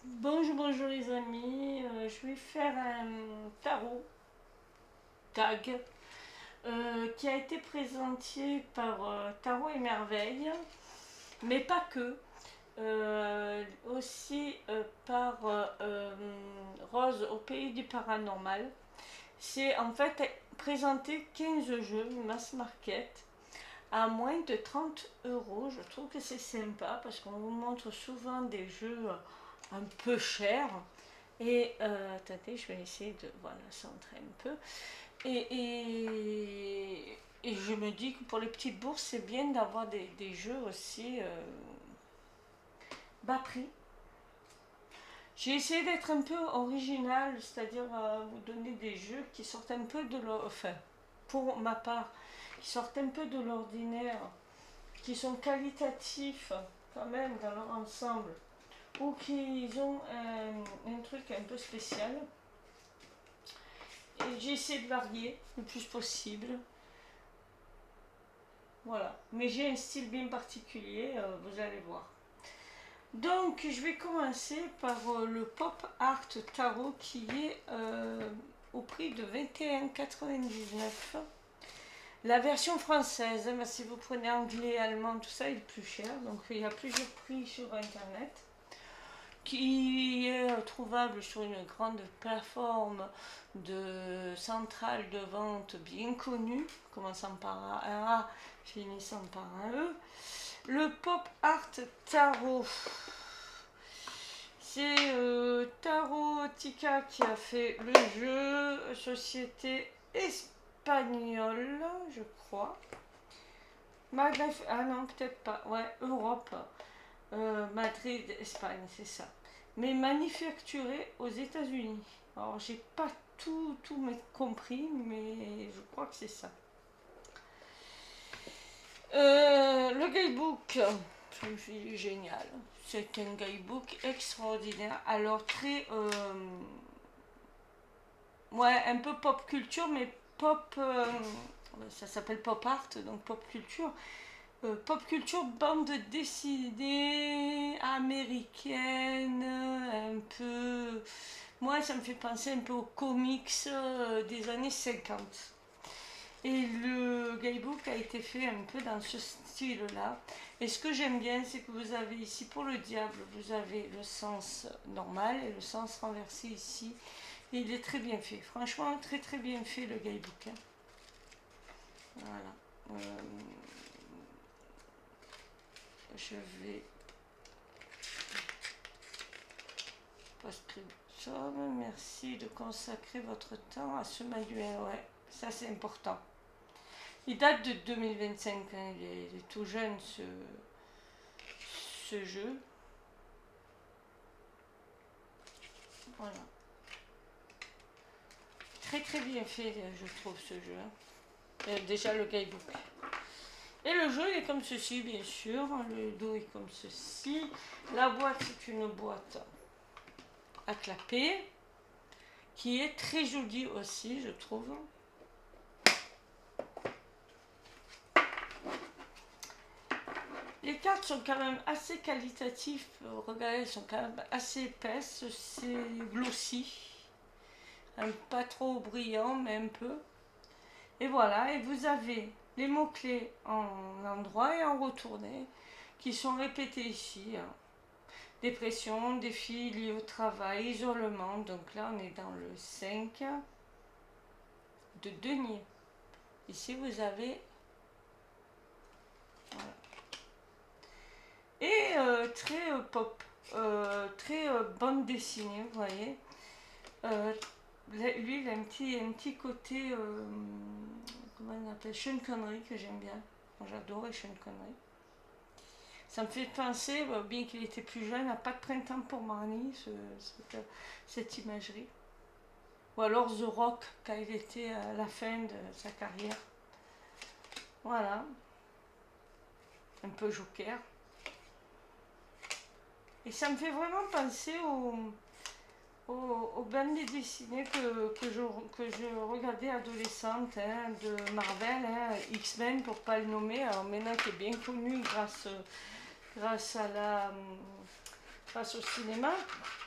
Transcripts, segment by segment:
Bonjour les amis. Je vais faire un tarot tag qui a été présenté par Tarot et Merveille, mais pas que, aussi par Rose au pays du paranormal. C'est en fait présenter 15 jeux mass market à moins de 30 euros. Je trouve que c'est sympa parce qu'on vous montre souvent des jeux un peu chers. Et attendez, je vais essayer de voilà, centrer un peu. Et je me dis que pour les petites bourses, c'est bien d'avoir des jeux aussi bas prix. J'ai essayé d'être un peu original, c'est-à-dire vous donner des jeux qui sortent un peu de l'ordinaire, enfin, pour ma part, qui sortent un peu de l'ordinaire, qui sont qualitatifs quand même dans leur ensemble, ou qui ont un truc un peu spécial. Et j'ai essayé de varier le plus possible. Voilà. Mais j'ai un style bien particulier, vous allez voir. Donc, je vais commencer par le Pop Art Tarot qui est au prix de 21,99. La version française, hein, si vous prenez anglais, allemand, tout ça, il est plus cher. Donc, il y a plusieurs prix sur Internet, qui est trouvable sur une grande plateforme de centrale de vente bien connue, commençant par un A, finissant par un E. Le Pop Art Tarot, c'est Tarotica qui a fait le jeu, société espagnole, je crois. Ah non, peut-être pas, ouais, Europe. Madrid, Espagne, c'est ça. Mais manufacturé aux États-Unis. Alors, j'ai pas tout compris, mais je crois que c'est ça. Le guidebook, c'est génial. C'est un guidebook extraordinaire. Alors, très. Ouais, un peu pop culture, mais pop. Ça s'appelle pop art, donc pop culture. Pop culture, bande dessinée américaine, un peu. Moi, ça me fait penser un peu aux comics des années 50. Et le guidebook a été fait un peu dans ce style-là. Et ce que j'aime bien, c'est que vous avez ici, pour le diable, vous avez le sens normal et le sens renversé ici. Et il est très bien fait. Franchement, très bien fait le guidebook. Hein. Voilà. Je vais post-scriptum. Merci de consacrer votre temps à ce manuel. Ouais, ça c'est important. Il date de 2025. Hein. Il est tout jeune ce jeu. Voilà. Très bien fait, je trouve, ce jeu. Hein. Déjà le guidebook. Et le jeu est comme ceci, bien sûr. Le dos est comme ceci. La boîte, c'est une boîte à clapper, qui est très jolie aussi, je trouve. Les cartes sont quand même assez qualitatives. Regardez, elles sont quand même assez épaisses. C'est glossy. Pas trop brillant, mais un peu. Et voilà, et vous avez les mots-clés en endroit et en retourné qui sont répétés ici. Hein. Dépression, défis liés au travail, isolement. Donc là, on est dans le 5 de denier. Ici, vous avez... Voilà. Et très pop, très bande dessinée, vous voyez. Lui, il a un petit côté, comment on appelle, Sean Connery, que j'aime bien. Moi, j'adore Sean Connery. Ça me fait penser, bien qu'il était plus jeune, à Pas de printemps pour Marnie, cette imagerie. Ou alors The Rock, quand il était à la fin de sa carrière. Voilà. Un peu Joker. Et ça me fait vraiment penser aux bandes dessinées que je regardais adolescente, hein, de Marvel, hein, X-Men pour pas le nommer. Alors maintenant qui est bien connu grâce au cinéma.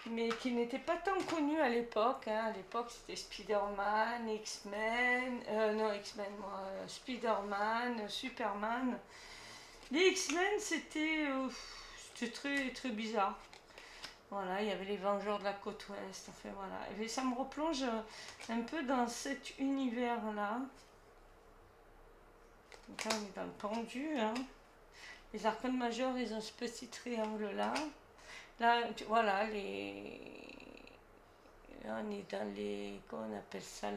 mais qui n'était pas tant connu à l'époque. Hein. À l'époque, c'était Spider-Man, X-Men, non X-Men, moi, Spider-Man, Superman. Les X-Men, c'était très, très bizarre. Voilà, il y avait les Vengeurs de la côte ouest, enfin voilà. Et ça me replonge un peu dans cet univers-là. Donc là, on est dans le pendu, hein. Les arcanes majeurs, ils ont ce petit triangle-là. Là, voilà, là, on est dans les, comment on appelle ça,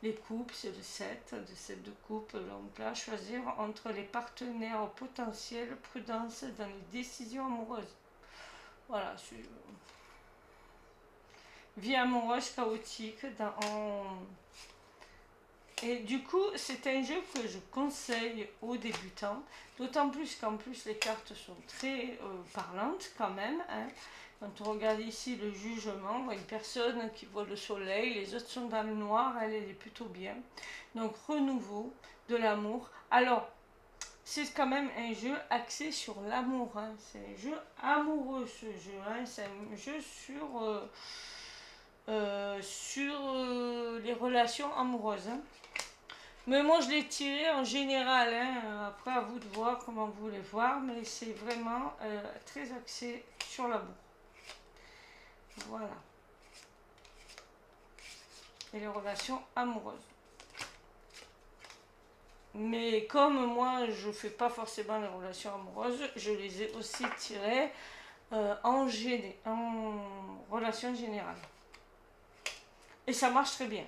les coupes, c'est le 7, de 7 de coupe. Donc là, choisir entre les partenaires potentiels, prudence dans les décisions amoureuses. Voilà, vie amoureuse chaotique. Et du coup, c'est un jeu que je conseille aux débutants, d'autant plus qu'en plus les cartes sont très parlantes quand même. Hein. Quand on regarde ici le jugement, on voit une personne qui voit le soleil, les autres sont dans le noir, elle est plutôt bien. Donc renouveau, de l'amour. Alors, c'est quand même un jeu axé sur l'amour. Hein. C'est un jeu amoureux ce jeu. Hein. C'est un jeu sur les relations amoureuses. Hein. Mais moi je l'ai tiré en général, hein. Après à vous de voir comment vous voulez voir, mais c'est vraiment très axé sur l'amour. Voilà. Et les relations amoureuses. Mais comme moi je ne fais pas forcément les relations amoureuses, je les ai aussi tirées en relation générale. Et ça marche très bien.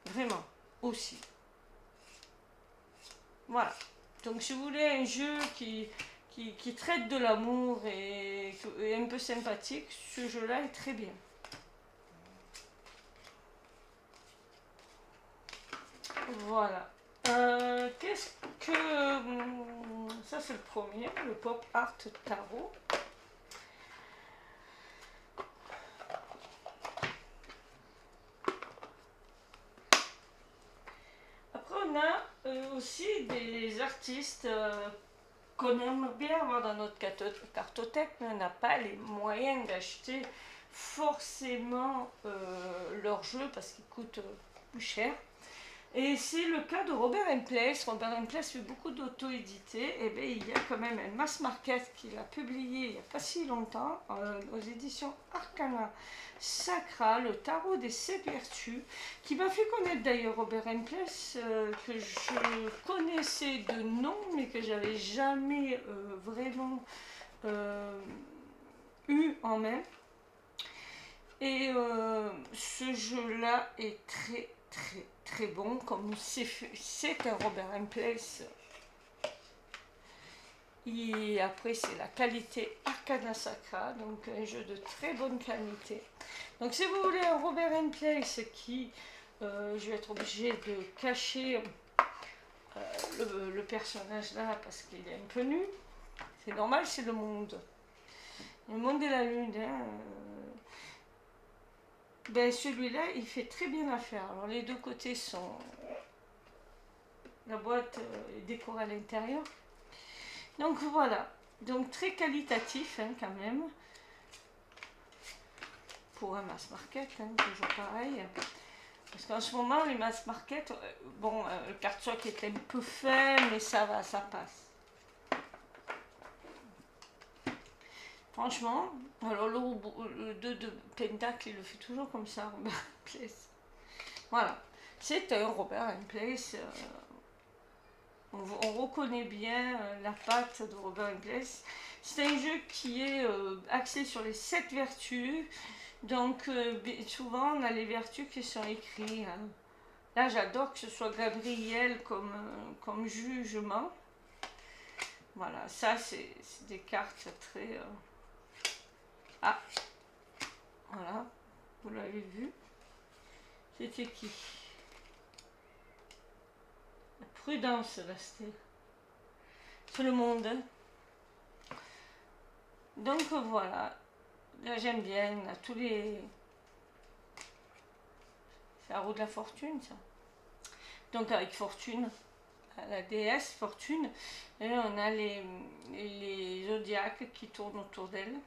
Vraiment. Aussi. Voilà. Donc si vous voulez un jeu qui traite de l'amour et un peu sympathique, ce jeu-là est très bien. Voilà. Qu'est-ce que... Ça c'est le premier, le Pop Art Tarot. Après on a aussi des artistes qu'on aime bien avoir dans notre cartothèque, mais on n'a pas les moyens d'acheter forcément leurs jeux parce qu'ils coûtent plus cher. Et c'est le cas de Robert Place. Robert Place fait beaucoup d'auto-édité. Et bien, il y a quand même un mass market qu'il a publié il n'y a pas si longtemps aux éditions Arcana Sacra, le tarot des 7 vertus, qui m'a fait connaître d'ailleurs Robert Place, que je connaissais de nom, mais que j'avais jamais vraiment eu en main. Et ce jeu-là est très très très bon, comme c'est un Robert Place. Et après c'est la qualité Arcana Sacra, donc un jeu de très bonne qualité. Donc si vous voulez un Robert Place qui, je vais être obligée de cacher le personnage là parce qu'il est un peu nu. C'est normal, c'est le monde. Le monde de la lune. Hein, ben celui-là, il fait très bien l'affaire. Alors les deux côtés sont... La boîte est décorée à l'intérieur. Donc voilà. Donc très qualitatif hein, quand même. Pour un mass market, hein, toujours pareil. Parce qu'en ce moment, les mass market, bon, le cardstock est un peu fin, mais ça va, ça passe. Franchement, alors le 2 de Pentacle, il le fait toujours comme ça, Robert Place. Voilà, c'est un Robert Place. On reconnaît bien la patte de Robert Place. C'est un jeu qui est axé sur les 7 vertus. Donc souvent on a les vertus qui sont écrites. Hein. Là j'adore que ce soit Gabriel comme jugement. Voilà, ça c'est des cartes très... Ah, voilà, vous l'avez vu. C'était qui? La prudence, là, c'est le monde. Hein. Donc voilà, là j'aime bien, on a tous les... C'est la roue de la fortune, ça. Donc avec fortune, la déesse fortune, et on a les zodiaques qui tournent autour d'elle.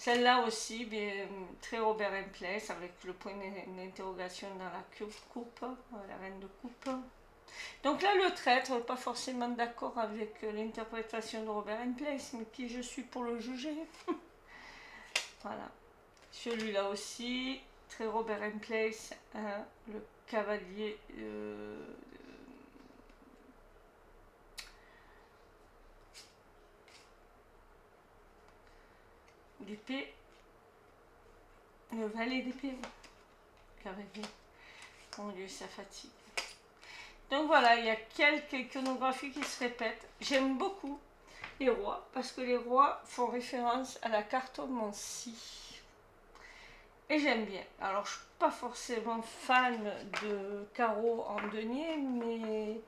Celle-là aussi, bien, très Robert Place, avec le point d'interrogation dans la coupe, la reine de coupe. Donc là, le traître, pas forcément d'accord avec l'interprétation de Robert Place, mais qui je suis pour le juger. Voilà. Celui-là aussi, très Robert Place, hein, le cavalier d'épée, le valet d'épée, cavalier. Mon Dieu, ça fatigue. Donc voilà, il y a quelques iconographies qui se répètent. J'aime beaucoup les rois, parce que les rois font référence à la cartomancie. Et j'aime bien. Alors, je ne suis pas forcément fan de carreaux en denier, mais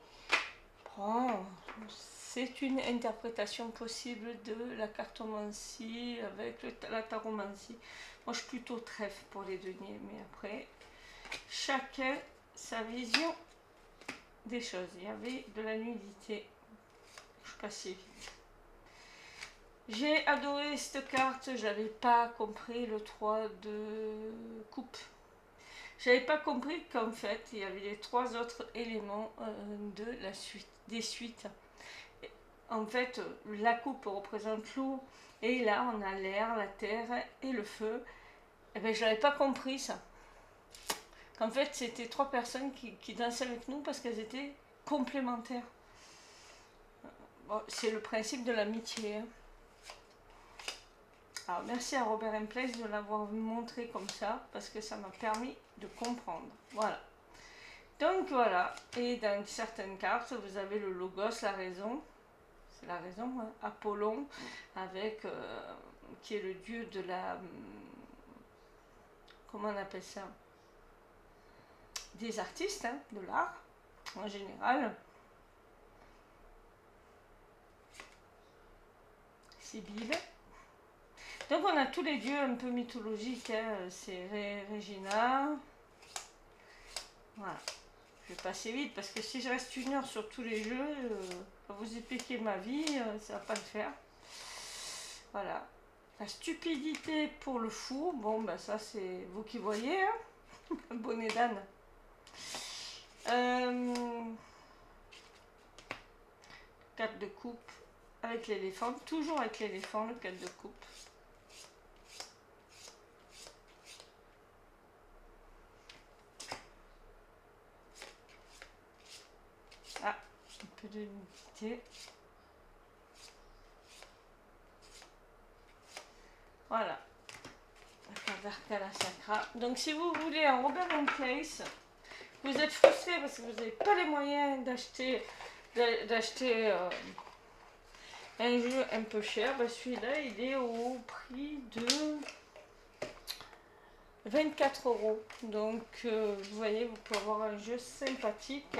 bon, c'est une interprétation possible de la cartomancie avec la taromancie. Moi, je suis plutôt trèfle pour les deniers, mais après, chacun sa vision des choses. Il y avait de la nudité. Je passais vite. J'ai adoré cette carte, j'avais pas compris le 3 de coupe. J'avais pas compris qu'en fait il y avait les 3 autres éléments de la suite, des suites. En fait, la coupe représente l'eau et là on a l'air, la terre et le feu. Et bien je n'avais pas compris ça. Qu'en fait c'était 3 personnes qui dansaient avec nous parce qu'elles étaient complémentaires. Bon, c'est le principe de l'amitié. Hein. Alors, merci à Robert Place de l'avoir montré comme ça, parce que ça m'a permis de comprendre. Voilà. Donc voilà, et dans certaines cartes, vous avez le logos, la raison. C'est la raison, hein, Apollon, avec, qui est le dieu de la... Comment on appelle ça? Des artistes, hein, de l'art, en général. Sibylle. Donc on a tous les dieux un peu mythologiques, hein. C'est Regina. Voilà. Je vais passer vite parce que si je reste 1 heure sur tous les jeux, vous expliquer ma vie, ça va pas le faire. Voilà. La stupidité pour le fou, bon ben ça c'est vous qui voyez, hein. Bonnet d'âne. Carte de coupe avec l'éléphant, toujours avec l'éléphant, le 4 de coupe. Ah, un peu de nudité. Voilà. La carte d'Arcana Sacra. Donc si vous voulez un Robert Place, vous êtes frustré parce que vous n'avez pas les moyens d'acheter un jeu un peu cher, ben celui-là il est au prix de 24 €. Donc vous voyez, vous pouvez avoir un jeu sympathique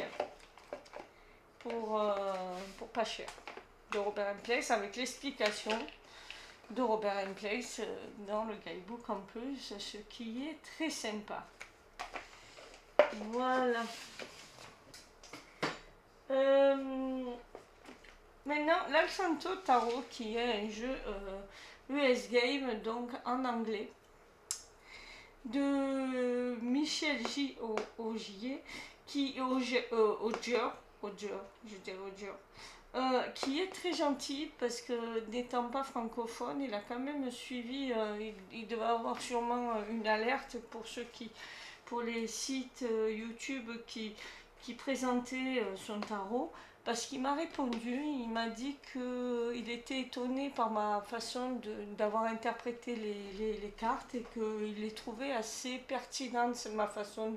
pour pas cher de Robert Place avec l'explication de Robert Place dans le guidebook en plus, ce qui est très sympa. Voilà. Maintenant, l'Alsanto Tarot, qui est un jeu US Game, donc en anglais, de Michel J. Augier, qui qui est très gentil parce que n'étant pas francophone, il a quand même suivi, il devait avoir sûrement une alerte pour les sites YouTube qui présentaient son tarot, parce qu'il m'a répondu, il m'a dit qu'il était étonné par ma façon d'avoir interprété les cartes et qu'il les trouvait assez pertinentes, ma façon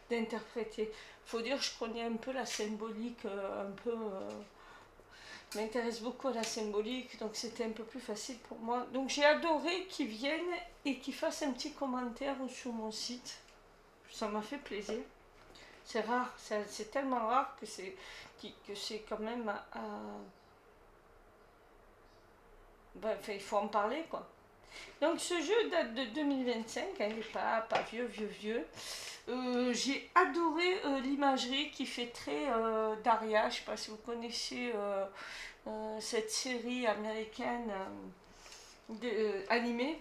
d'interpréter. Il faut dire que je connais un peu la symbolique, je m'intéresse beaucoup à la symbolique, donc c'était un peu plus facile pour moi. Donc j'ai adoré qu'ils viennent et qu'ils fassent un petit commentaire sur mon site. Ça m'a fait plaisir. C'est rare, c'est tellement rare que c'est quand même ben, il faut en parler quoi. Donc ce jeu date de 2025, hein, il n'est pas vieux. J'ai adoré l'imagerie qui fait très Daria, je ne sais pas si vous connaissez cette série américaine animée.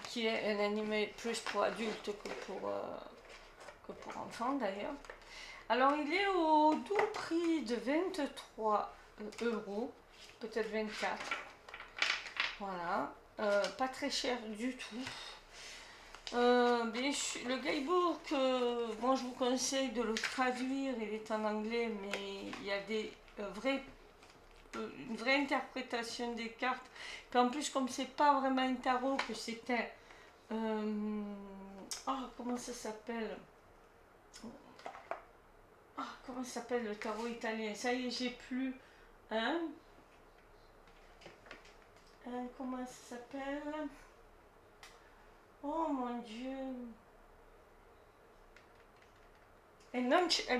qui est un animé plus pour adultes que pour enfants d'ailleurs. Alors il est au doux prix de 23 euros, peut-être 24. Voilà, pas très cher du tout. Bien sûr, le guidebook, moi je vous conseille de le traduire, il est en anglais, mais il y a des une vraie interprétation des cartes. Puis en plus, comme c'est pas vraiment un tarot, que c'est un. Comment ça s'appelle? Comment ça s'appelle le tarot italien? Ça y est, j'ai plus. Hein? Comment ça s'appelle? Oh mon Dieu! Enunciate.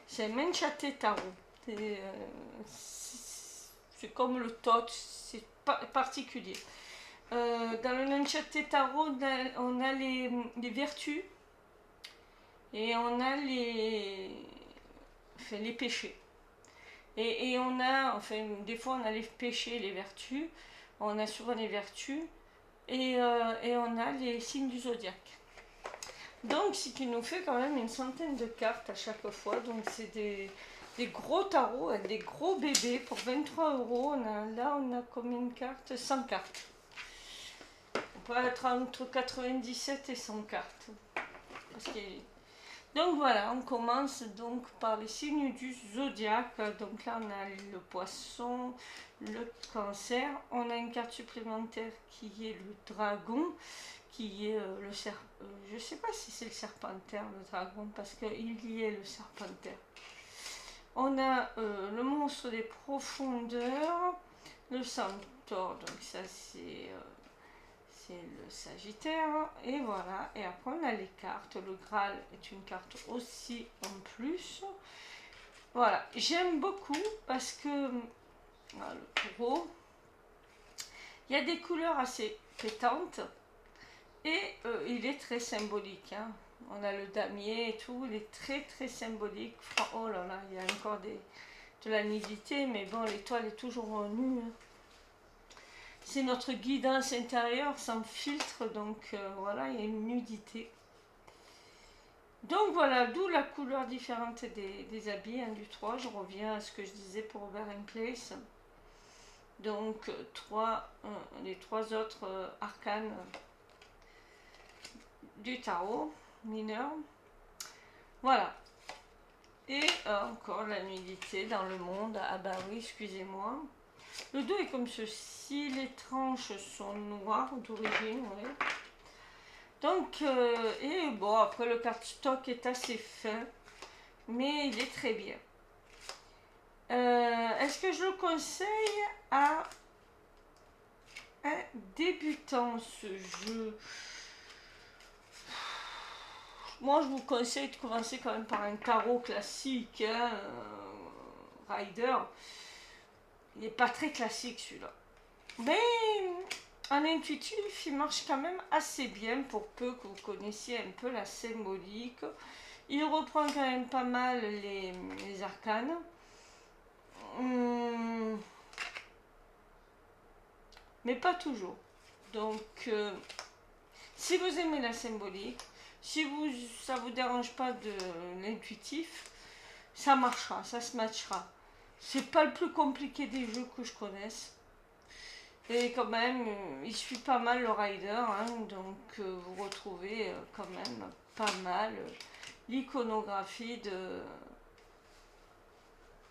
C'est Menciate Tarot. C'est comme le tot, c'est particulier. Dans le Menciate Tarot, on a les vertus et on a les péchés. Et on a, enfin, des fois on a les péchés et les vertus, on a souvent les vertus, et on a les signes du zodiaque. Donc, ce qui nous fait quand même une centaine de cartes à chaque fois. Donc, c'est des gros tarots avec des gros bébés pour 23 euros. Là, on a combien de cartes? 100 cartes. On peut être entre 97 et 100 cartes. Donc, voilà, on commence donc par les signes du zodiaque. Donc, là, on a le poisson, le cancer. On a une carte supplémentaire qui est le dragon, qui est le serpent. Je ne sais pas si c'est le serpentaire, le dragon, parce qu'il y est le serpentaire. On a le monstre des profondeurs, le centaure, donc ça c'est le sagittaire, et voilà. Et après on a les cartes. Le Graal est une carte aussi en plus. Voilà, j'aime beaucoup parce que le taureau, il y a des couleurs assez pétantes. Et il est très symbolique. Hein. On a le damier et tout, il est très très symbolique. Oh là là, il y a encore de la nudité, mais bon, l'étoile est toujours nue. Hein. C'est notre guidance intérieure sans filtre, donc voilà, il y a une nudité. Donc voilà, d'où la couleur différente des habits, hein, du 3. Je reviens à ce que je disais pour Over in Place. Donc les 3 autres arcanes du tarot mineur. Voilà. Et encore la nudité dans le monde. Ah bah oui, excusez-moi. Le dos est comme ceci. Les tranches sont noires d'origine, ouais. Donc, et bon, après le cardstock est assez fin, mais il est très bien. Est-ce que je le conseille à un débutant, ce jeu? Moi, je vous conseille de commencer quand même par un tarot classique, hein, Rider. Il n'est pas très classique celui-là. Mais en intuitif, il marche quand même assez bien pour peu que vous connaissiez un peu la symbolique. Il reprend quand même pas mal les arcanes. Mais pas toujours. Donc, si vous aimez la symbolique, si ça vous dérange pas de l'intuitif, ça marchera, ça se matchera. C'est pas le plus compliqué des jeux que je connaisse. Et quand même, il suit pas mal le rider, hein, donc vous retrouvez quand même pas mal l'iconographie de...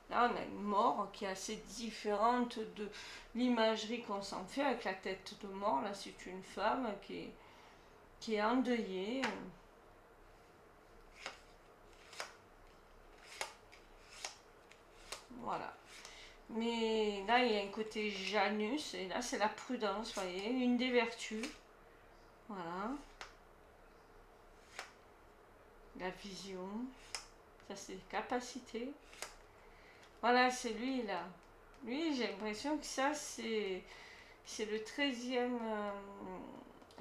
Là, on a une mort qui est assez différente de l'imagerie qu'on s'en fait avec la tête de mort. Là, c'est une femme qui est endeuillée. Voilà. Mais là, il y a un côté Janus, et là, c'est la prudence, vous voyez, une des vertus. Voilà. La vision. Ça, c'est les capacités. Voilà, c'est lui, là. Lui, j'ai l'impression que ça, c'est le 13e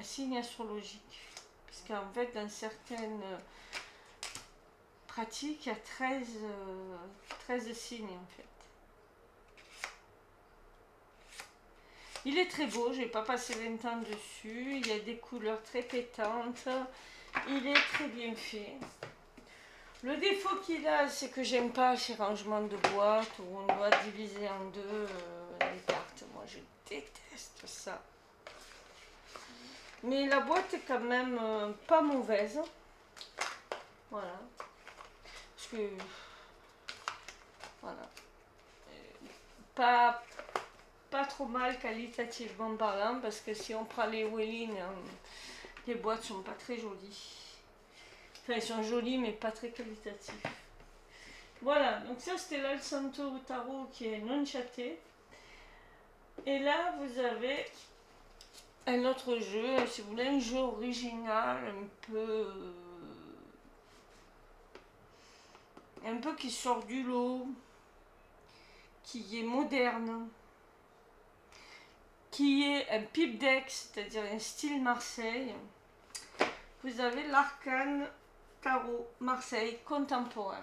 signe astrologique. Parce qu'en fait, dans certaines pratiques, il y a 13 signes, en fait. Il est très beau, j'ai pas passé 20 ans dessus. Il y a des couleurs très pétantes. Il est très bien fait. Le défaut qu'il a, c'est que j'aime pas ces rangements de boîtes où on doit diviser en deux les cartes. Moi, je déteste ça. Mais la boîte est quand même pas mauvaise. Voilà. Parce que... Voilà. Pas trop mal qualitativement parlant, parce que si on prend les Wellin, les boîtes sont pas très jolies. Enfin, elles sont jolies, mais pas très qualitatives. Voilà, donc ça c'était l'Al Santo Tarot qui est non chaté. Et là, vous avez un autre jeu, si vous voulez, un jeu original, un peu qui sort du lot, qui est moderne, qui est un pipe deck, c'est-à-dire un style Marseille. Vous avez l'Arcane Tarot Marseille contemporain.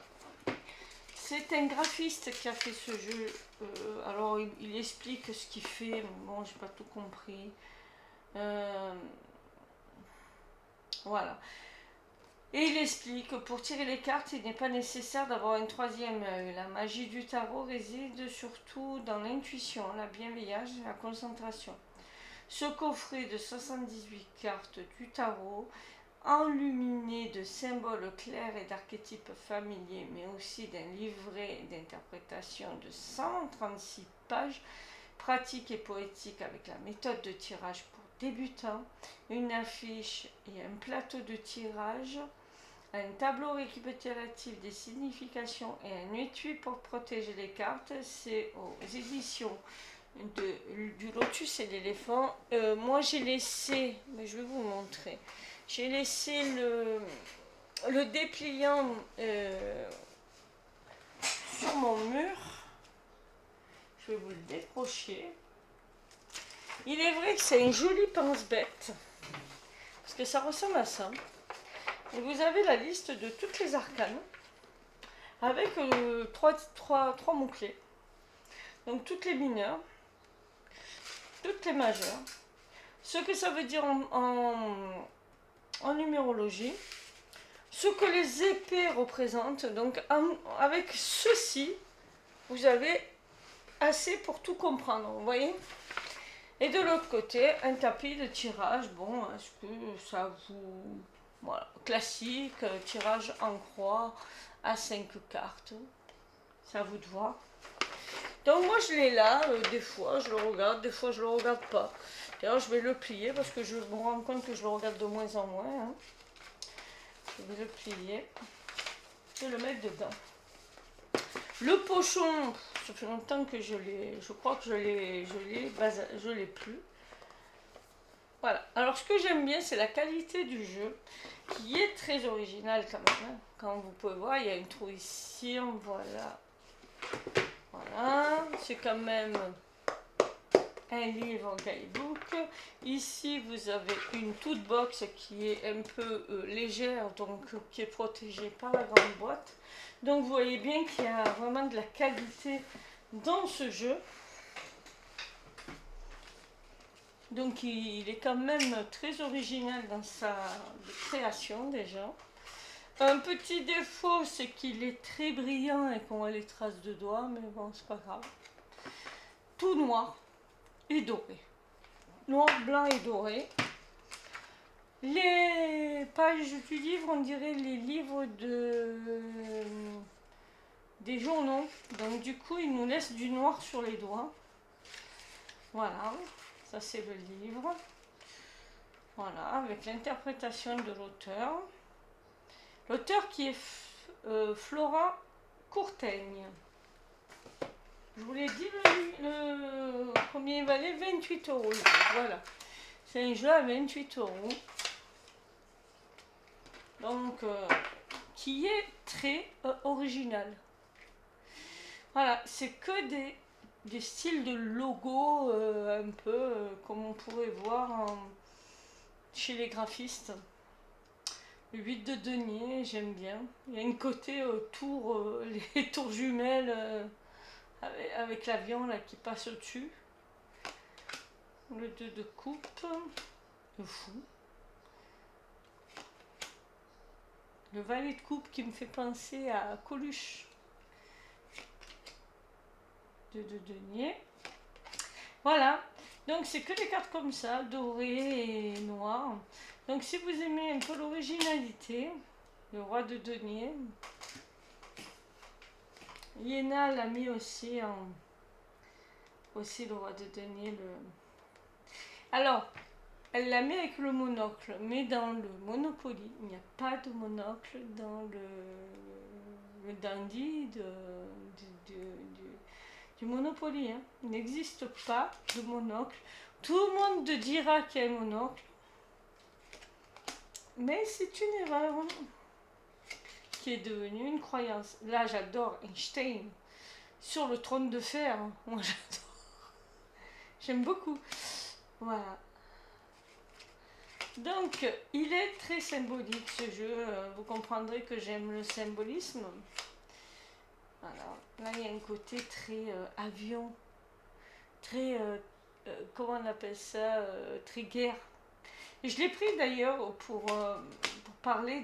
C'est un graphiste qui a fait ce jeu. Alors il explique ce qu'il fait, mais bon, j'ai pas tout compris. Voilà. Et il explique que pour tirer les cartes, il n'est pas nécessaire d'avoir un troisième œil. La magie du tarot réside surtout dans l'intuition, la bienveillance et la concentration. Ce coffret de 78 cartes du tarot, enluminé de symboles clairs et d'archétypes familiers, mais aussi d'un livret d'interprétation de 136 pages, pratique et poétique avec la méthode de tirage pour débutants, une affiche et un plateau de tirage, un tableau récapitulatif des significations et un étui pour protéger les cartes. C'est aux éditions du Lotus et l'éléphant. Moi j'ai laissé, mais je vais vous montrer, j'ai laissé le dépliant sur mon mur. Je vais vous le décrocher. Il est vrai que c'est une jolie pense-bête, parce que ça ressemble à ça. Et vous avez la liste de toutes les arcanes, avec trois mots-clés. Donc toutes les mineures, toutes les majeures, ce que ça veut dire en numérologie, ce que les épées représentent. Donc avec ceci, vous avez assez pour tout comprendre, vous voyez. Et de l'autre côté, un tapis de tirage. Bon, est-ce que ça vous... Voilà, classique, tirage en croix à 5 cartes. C'est à vous de voir. Donc moi je l'ai là, des fois je le regarde, des fois je le regarde pas. D'ailleurs je vais le plier parce que je me rends compte que je le regarde de moins en moins. Hein. Je vais le plier et le mettre dedans. Le pochon, ça fait longtemps que je l'ai, je crois que je l'ai plus. Voilà, alors ce que j'aime bien c'est la qualité du jeu qui est très original quand même. Hein. Comme vous pouvez voir, il y a une trou ici, voilà. Voilà, c'est quand même un livre guidebook. Ici, vous avez une toute box qui est un peu légère, donc qui est protégée par la grande boîte. Donc vous voyez bien qu'il y a vraiment de la qualité dans ce jeu. Donc il est quand même très original dans sa création déjà. Un petit défaut, c'est qu'il est très brillant et qu'on a les traces de doigts, mais bon, c'est pas grave. Tout noir et doré. Noir, blanc et doré. Les pages du livre, on dirait les livres des journaux. Donc du coup, il nous laisse du noir sur les doigts. Voilà, ça c'est le livre. Voilà, avec l'interprétation de l'auteur. L'auteur qui est Flora Courtaigne. Je vous l'ai dit, combien il valait, 28 €. Voilà, c'est un jeu à 28 €. Donc, qui est très original. Voilà, c'est que des styles de logo un peu comme on pourrait voir chez les graphistes. Le 8 de denier, j'aime bien. Il y a une côté tour, les tours jumelles avec l'avion là qui passe au-dessus. le 2 de coupe, le fou. Le valet de coupe qui me fait penser à Coluche. 2 de denier. Voilà, donc c'est que des cartes comme ça, dorées et noires. Donc si vous aimez un peu l'originalité, le roi de denier, Iéna l'a mis aussi en... Aussi le roi de denier. Alors, elle l'a mis avec le monocle, mais dans le Monopoly, il n'y a pas de monocle dans le dandy du Monopoly. Hein. Il n'existe pas de monocle. Tout le monde te dira qu'il y a un monocle, mais c'est une erreur qui est devenue une croyance. Là, j'adore Einstein sur le trône de fer. Moi, j'adore. J'aime beaucoup. Voilà. Donc, il est très symbolique ce jeu. Vous comprendrez que j'aime le symbolisme. Voilà. Là, il y a un côté très avion, très, comment on appelle ça, très guerre. Et je l'ai pris d'ailleurs pour parler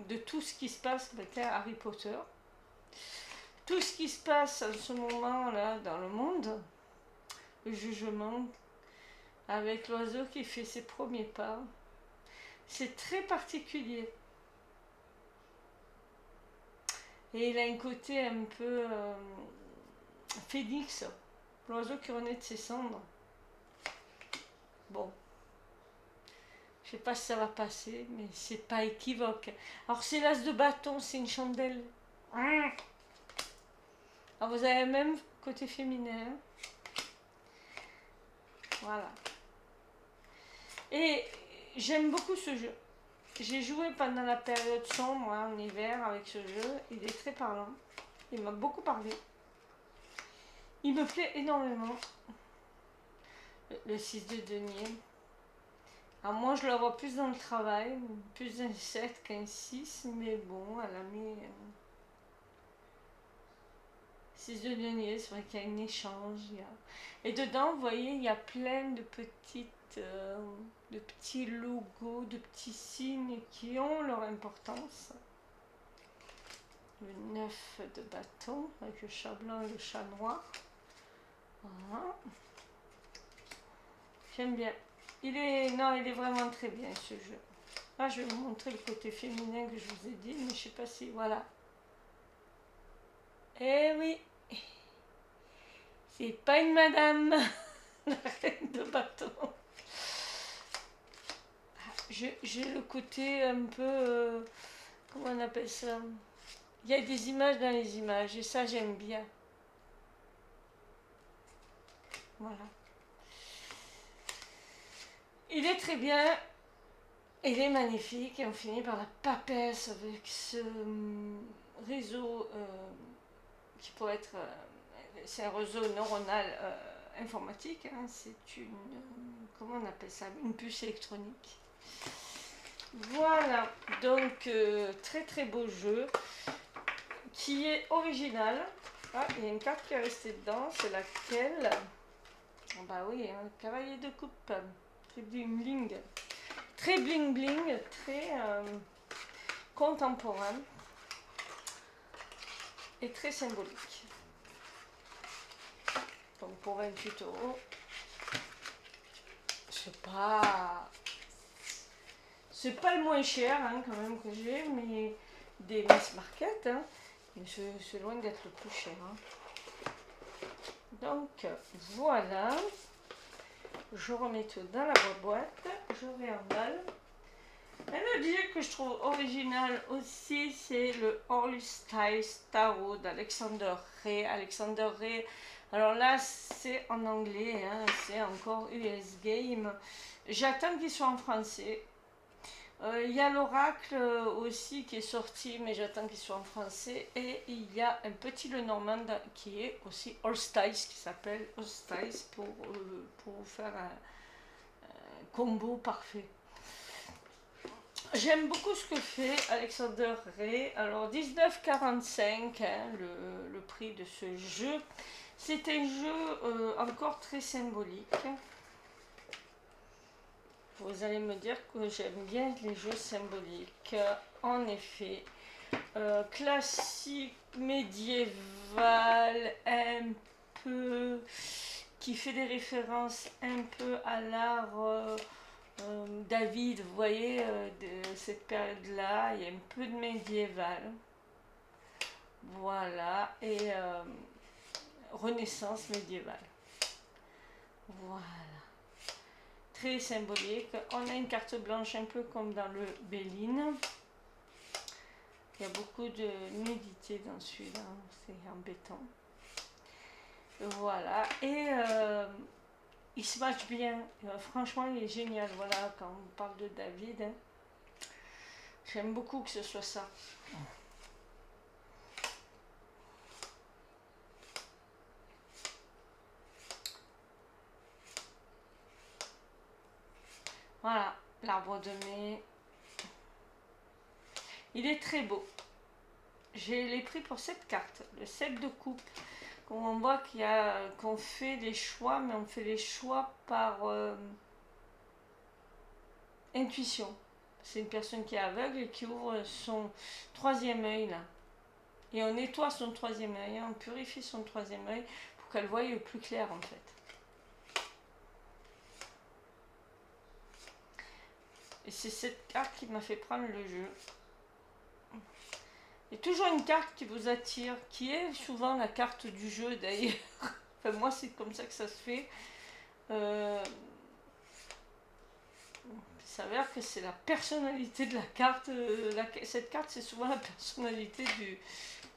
de tout ce qui se passe à Harry Potter. Tout ce qui se passe en ce moment-là dans le monde, le jugement, avec l'oiseau qui fait ses premiers pas. C'est très particulier. Et il a un côté un peu phénix, l'oiseau qui renaît de ses cendres. Bon, je sais pas si ça va passer, mais c'est pas équivoque. Alors c'est l'as de bâton, c'est une chandelle. Alors vous avez le même côté féminin. Voilà. Et j'aime beaucoup ce jeu. J'ai joué pendant la période sombre, en hiver, avec ce jeu. Il est très parlant. Il m'a beaucoup parlé. Il me plaît énormément. Le 6 de denier. Alors moi, je le vois plus dans le travail. Plus un 7 qu'un 6. Mais bon, elle a mis... 6 de denier, c'est vrai qu'il y a un échange. Et dedans, vous voyez, il y a plein de petits logos, de petits signes qui ont leur importance. Le 9 de bâton avec le chat blanc et le chat noir. Voilà. J'aime bien. Il est vraiment très bien ce jeu. Là, je vais vous montrer le côté féminin que je vous ai dit, mais je sais pas si... Voilà. Eh oui. C'est pas une madame. La reine de bâton. J'ai le côté un peu... comment on appelle ça? Il y a des images dans les images et ça j'aime bien. Voilà. Il est très bien. Il est magnifique et on finit par la papesse avec ce réseau qui pourrait être... c'est un réseau neuronal informatique. Hein, c'est une... comment on appelle ça? Une puce électronique. Voilà, donc très très beau jeu qui est original. Ah, il y a une carte qui est restée dedans, c'est laquelle? Oh, bah oui, un cavalier de coupe, très bling bling, très bling bling, très contemporain et très symbolique. Donc pour 28 €, c'est pas le moins cher hein, quand même que j'ai, mais des Mass Market, hein, c'est loin d'être le plus cher. Hein. Donc voilà, je remets tout dans la boîte, je réemballe. Un autre jeu que je trouve original aussi, c'est le All Styles Tarot d'Alexander Ray. Alexander Ray, alors là c'est en anglais, hein, c'est encore US Game. J'attends qu'il soit en français. Il y a l'oracle aussi qui est sorti, mais j'attends qu'il soit en français. Et il y a un petit Lenormand qui est aussi All Styles, qui s'appelle All Styles pour faire un combo parfait. J'aime beaucoup ce que fait Alexander Ray. Alors 19,45 hein, le prix de ce jeu. C'est un jeu encore très symbolique. vous allez me dire que j'aime bien les jeux symboliques. En effet, classique, médiéval, un peu, qui fait des références un peu à l'art David, vous voyez, de cette période-là, il y a un peu de médiéval. Voilà, et Renaissance médiévale. Voilà. Très symbolique. On a une carte blanche un peu comme dans le Béline. Il y a beaucoup de nudité dans celui-là, c'est embêtant. Voilà, et il se match bien. Franchement, il est génial. Voilà, quand on parle de David, hein, j'aime beaucoup que ce soit ça. Voilà, l'arbre de mai. Il est très beau. J'ai les pris pour cette carte, le 7 de coupe. On voit qu'on fait des choix, mais on fait les choix par intuition. C'est une personne qui est aveugle et qui ouvre son troisième œil là. Et on nettoie son troisième œil, on purifie son troisième œil pour qu'elle voie le plus clair en fait. Et c'est cette carte qui m'a fait prendre le jeu. Il y a toujours une carte qui vous attire, qui est souvent la carte du jeu d'ailleurs. Enfin, moi, c'est comme ça que ça se fait. Il s'avère que c'est la personnalité de la carte. Cette carte, c'est souvent la personnalité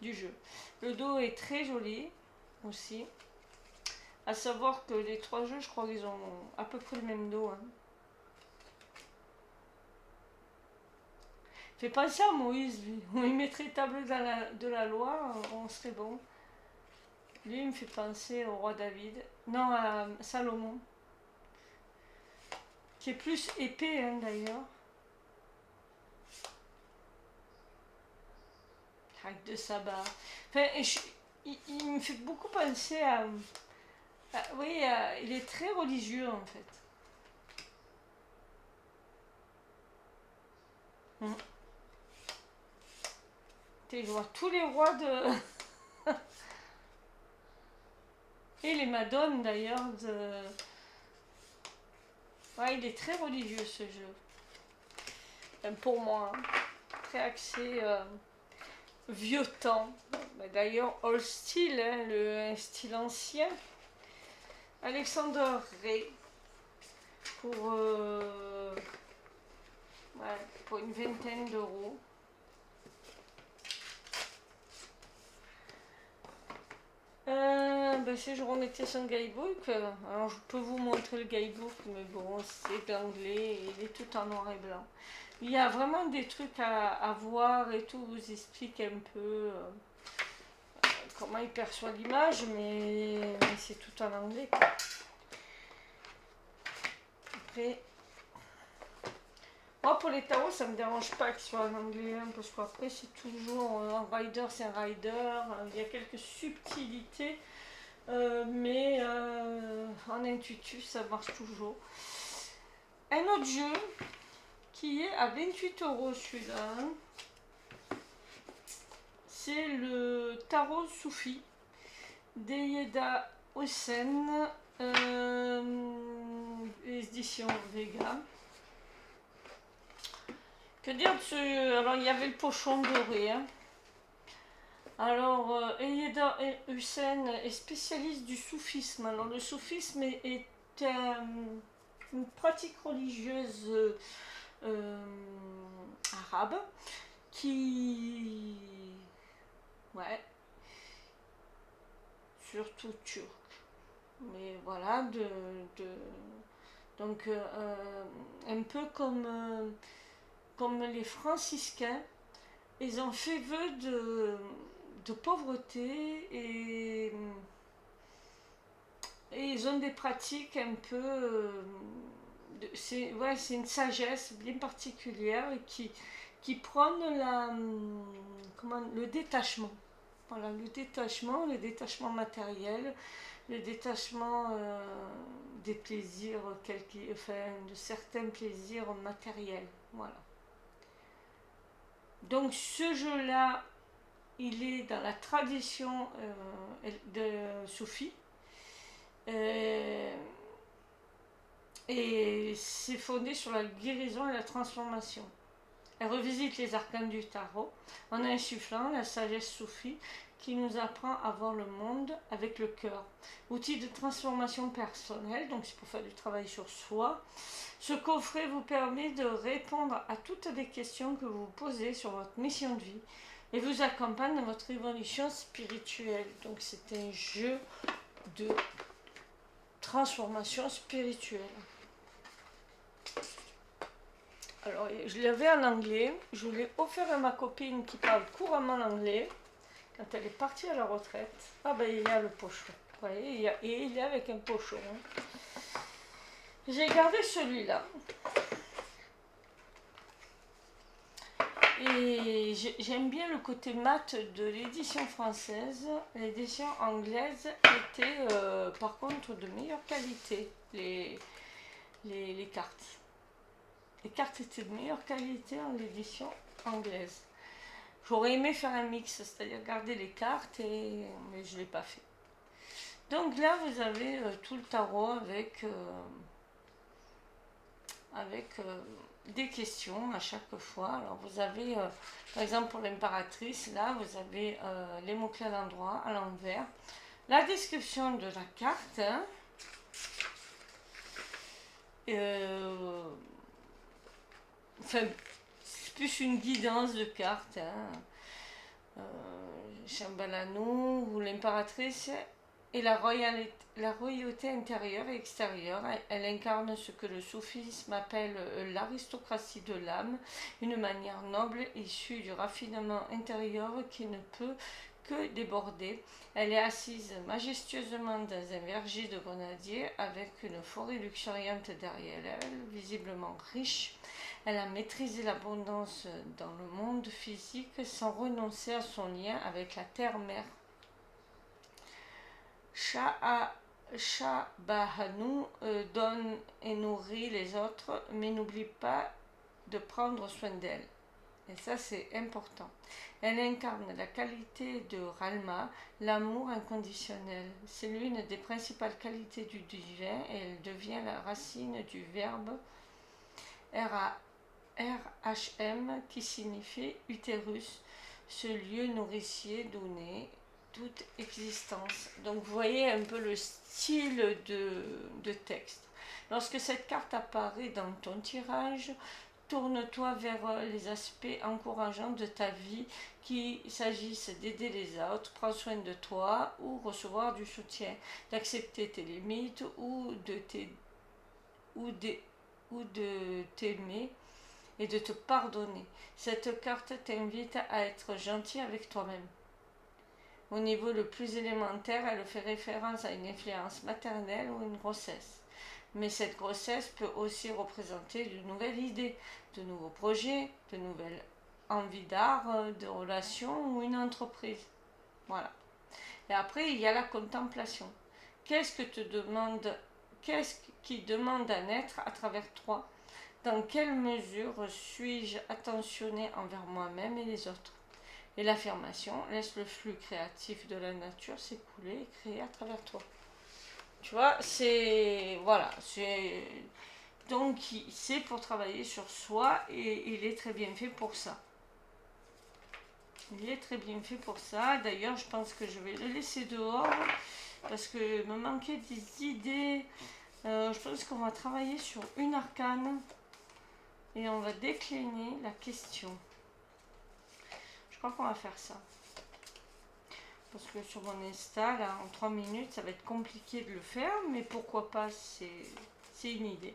du jeu. Le dos est très joli aussi. À savoir que les trois jeux, je crois qu'ils ont à peu près le même dos. Hein. Fait penser à Moïse, lui. On lui mettrait table de la loi, on serait bon. Lui, il me fait penser au roi David. Non, à Salomon. Qui est plus épais, hein, d'ailleurs. Avec de sabbat. Enfin, il me fait beaucoup penser à... oui, il est très religieux, en fait. Je vois tous les rois de... Et les madones, d'ailleurs, de... Ouais, il est très religieux, ce jeu. Même pour moi, hein. Très axé... vieux temps. D'ailleurs, old style, hein, un style ancien. Alexander Ray pour, ouais, pour une vingtaine d'euros. Si je remettais son guidebook, alors je peux vous montrer le guidebook, mais bon, c'est d'anglais, il est tout en noir et blanc. Il y a vraiment des trucs à voir et tout, vous explique un peu comment il perçoit l'image, mais c'est tout en anglais, quoi. Après, moi pour les tarots, ça me dérange pas qu'ils soient en anglais, hein, parce qu'après c'est toujours un rider, c'est un rider, il y a quelques subtilités, mais en intuitif ça marche toujours. Un autre jeu qui est à 28 euros celui-là, c'est le tarot Soufi d'Eyeda Hossein, édition Vega. Que dire de ce jeu? Alors il y avait le pochon doré. Hein. Alors Eyeda Hussein est spécialiste du soufisme. Alors le soufisme est une pratique religieuse arabe qui... Ouais. Surtout turc. Mais voilà, donc un peu comme les franciscains, ils ont fait vœu de pauvreté et ils ont des pratiques un peu... c'est une sagesse bien particulière qui prône le détachement. Voilà, le détachement matériel, le détachement des plaisirs, enfin, de certains plaisirs matériels. Voilà. Donc ce jeu-là, il est dans la tradition de Soufi. Et c'est fondé sur la guérison et la transformation. Elle revisite les arcanes du tarot en insufflant la sagesse soufie qui nous apprend à voir le monde avec le cœur. Outil de transformation personnelle, donc c'est pour faire du travail sur soi. Ce coffret vous permet de répondre à toutes les questions que vous vous posez sur votre mission de vie et vous accompagne dans votre évolution spirituelle. Donc c'est un jeu de transformation spirituelle. Alors, je l'avais en anglais, je l'ai offert à ma copine qui parle couramment l'anglais quand elle est partie à la retraite. Ah ben il y a le pochon, vous voyez, il est avec un pochon. J'ai gardé celui-là. Et j'aime bien le côté mat de l'édition française. L'édition anglaise était par contre de meilleure qualité, les cartes. Les cartes étaient de meilleure qualité en édition anglaise. J'aurais aimé faire un mix, c'est-à-dire garder les cartes, mais je ne l'ai pas fait. Donc là, vous avez tout le tarot avec des questions à chaque fois. Alors vous avez, par exemple pour l'impératrice, là, vous avez les mots-clés à l'endroit, à l'envers. La description de la carte. Hein. Enfin, c'est plus une guidance de cartes. Hein. Shambhalanu ou l'impératrice et la royauté intérieure et extérieure. Elle incarne ce que le soufisme appelle l'aristocratie de l'âme, une manière noble issue du raffinement intérieur qui ne peut que déborder. Elle est assise majestueusement dans un verger de grenadier avec une forêt luxuriante derrière elle, visiblement riche. Elle a maîtrisé l'abondance dans le monde physique sans renoncer à son lien avec la terre-mère. Sha'bahanu donne et nourrit les autres, mais n'oublie pas de prendre soin d'elle. Et ça, c'est important. Elle incarne la qualité de Ralma, l'amour inconditionnel. C'est l'une des principales qualités du divin et elle devient la racine du verbe RHM qui signifie utérus, ce lieu nourricier donné toute existence. Donc vous voyez un peu le style de texte. Lorsque cette carte apparaît dans ton tirage, tourne-toi vers les aspects encourageants de ta vie, qu'il s'agisse d'aider les autres, prendre soin de toi ou recevoir du soutien, d'accepter tes limites ou de t'aimer et de te pardonner. Cette carte t'invite à être gentil avec toi-même. Au niveau le plus élémentaire, elle fait référence à une influence maternelle ou une grossesse. Mais cette grossesse peut aussi représenter de nouvelles idées, de nouveaux projets, de nouvelles envies d'art, de relations ou une entreprise. Voilà. Et après, il y a la contemplation. Qu'est-ce qui demande à naître à travers toi? Dans quelle mesure suis-je attentionné envers moi-même et les autres? Et l'affirmation, laisse le flux créatif de la nature s'écouler et créer à travers toi. Tu vois, c'est... Voilà, c'est... Donc, c'est pour travailler sur soi et il est très bien fait pour ça. Il est très bien fait pour ça. D'ailleurs, je pense que je vais le laisser dehors parce que me manquait des idées. Je pense qu'on va travailler sur une arcane et on va décliner la question. Je crois qu'on va faire ça. Parce que sur mon Insta, là, en 3 minutes, ça va être compliqué de le faire, mais pourquoi pas, c'est une idée.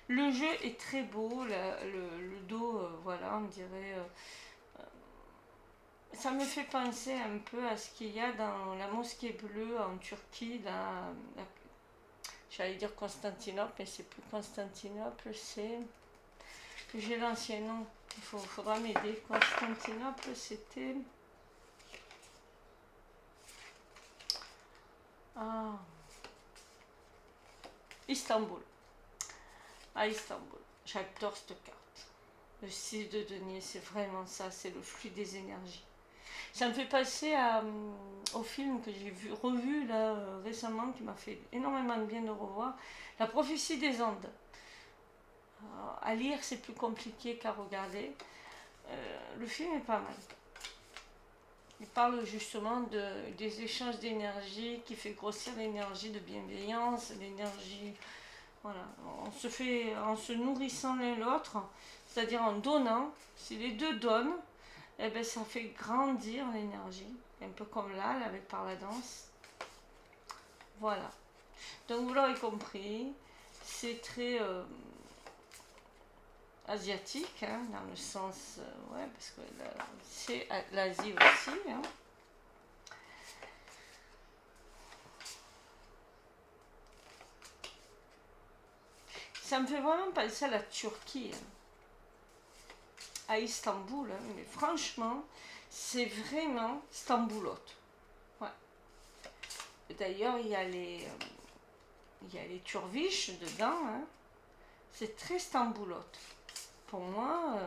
Le jeu est très beau, le dos, voilà, on dirait... ça me fait penser un peu à ce qu'il y a dans la mosquée bleue en Turquie, j'allais dire Constantinople, mais c'est plus Constantinople, c'est... J'ai l'ancien nom, il faudra m'aider. Constantinople, c'était... Ah, Istanbul. À Istanbul. J'adore cette carte. Le 6 de denier, c'est vraiment ça, c'est le flux des énergies. Ça me fait passer au film que j'ai revu là, récemment, qui m'a fait énormément de bien de revoir, La prophétie des Andes. Alors, à lire, c'est plus compliqué qu'à regarder. Le film est pas mal. Il parle justement des échanges d'énergie qui fait grossir l'énergie de bienveillance, l'énergie. Voilà, on se fait en se nourrissant l'un l'autre, c'est-à-dire en donnant. Si les deux donnent, eh ben, ça fait grandir l'énergie, un peu comme là avec par la danse. Voilà. Donc vous l'aurez compris, c'est très asiatique, hein, dans le sens, ouais, parce que c'est l'Asie aussi. Hein. Ça me fait vraiment penser à la Turquie, hein, à Istanbul, hein, mais franchement, c'est vraiment Stamboulotte. Ouais. D'ailleurs, il y a les turviches dedans, hein. C'est très Stamboulotte. Pour moi,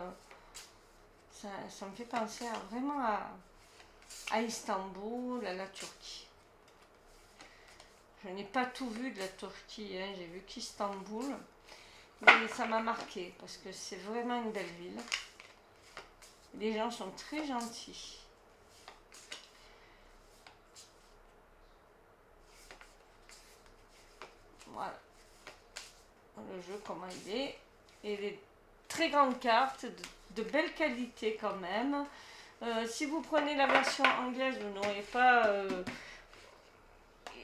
ça me fait penser vraiment à Istanbul, à la Turquie. Je n'ai pas tout vu de la Turquie, hein. J'ai vu qu'Istanbul, mais ça m'a marqué parce que c'est vraiment une belle ville. Les gens sont très gentils. Voilà. Le jeu, comment il est. Et les très grandes cartes, de belle qualité quand même. Si vous prenez la version anglaise, vous n'aurez pas...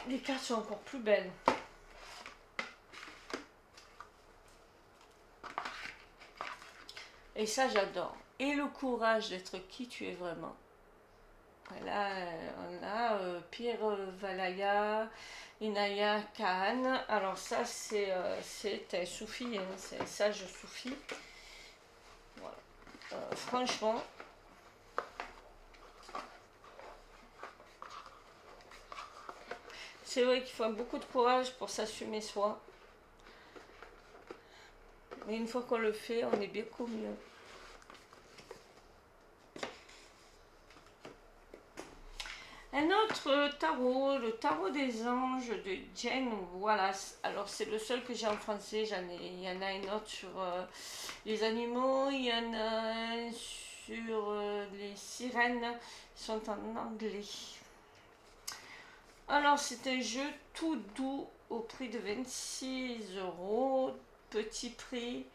les cartes sont encore plus belles. Et ça, j'adore. Et le courage d'être qui tu es vraiment. Là, on a Pir Valaya, Inaya Khan. Alors ça, c'est un soufi, hein, c'est un sage soufi. Voilà. Franchement, c'est vrai qu'il faut beaucoup de courage pour s'assumer soi. Mais une fois qu'on le fait, on est beaucoup mieux. Un autre tarot, le tarot des anges de Jane Wallace. Alors c'est le seul que j'ai en français, il y en a un autre sur les animaux, il y en a un sur les sirènes, ils sont en anglais. Alors c'est un jeu tout doux au prix de 26 €, petit prix.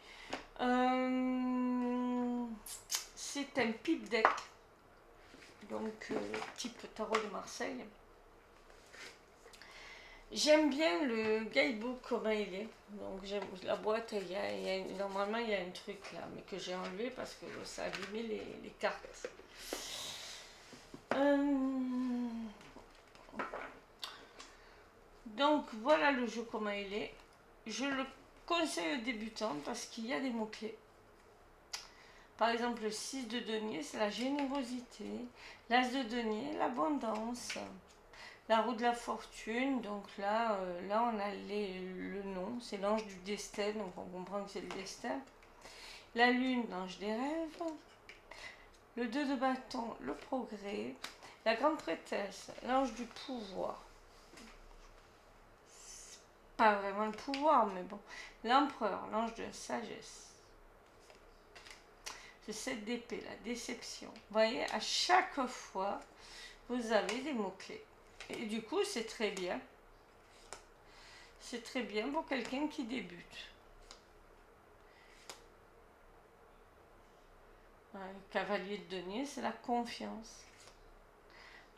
C'est un pipe deck. Donc type tarot de Marseille. J'aime bien le guidebook comment il est. Donc j'aime la boîte, normalement il y a un truc là, mais que j'ai enlevé parce que ça abîmait les cartes. Donc voilà le jeu comment il est. Je le conseille aux débutants parce qu'il y a des mots-clés. Par exemple, le 6 de denier, c'est la générosité. L'as de denier, l'abondance. La roue de la fortune, donc là, on a le nom, c'est l'ange du destin, donc on comprend que c'est le destin. La lune, l'ange des rêves. Le 2 de bâton, le progrès. La grande prêtresse, l'ange du pouvoir. Pas vraiment le pouvoir, mais bon. L'empereur, l'ange de la sagesse. Le 7 d'épée, la déception. Vous voyez, à chaque fois, vous avez des mots-clés. Et du coup, c'est très bien. C'est très bien pour quelqu'un qui débute. Le cavalier de denier, c'est la confiance.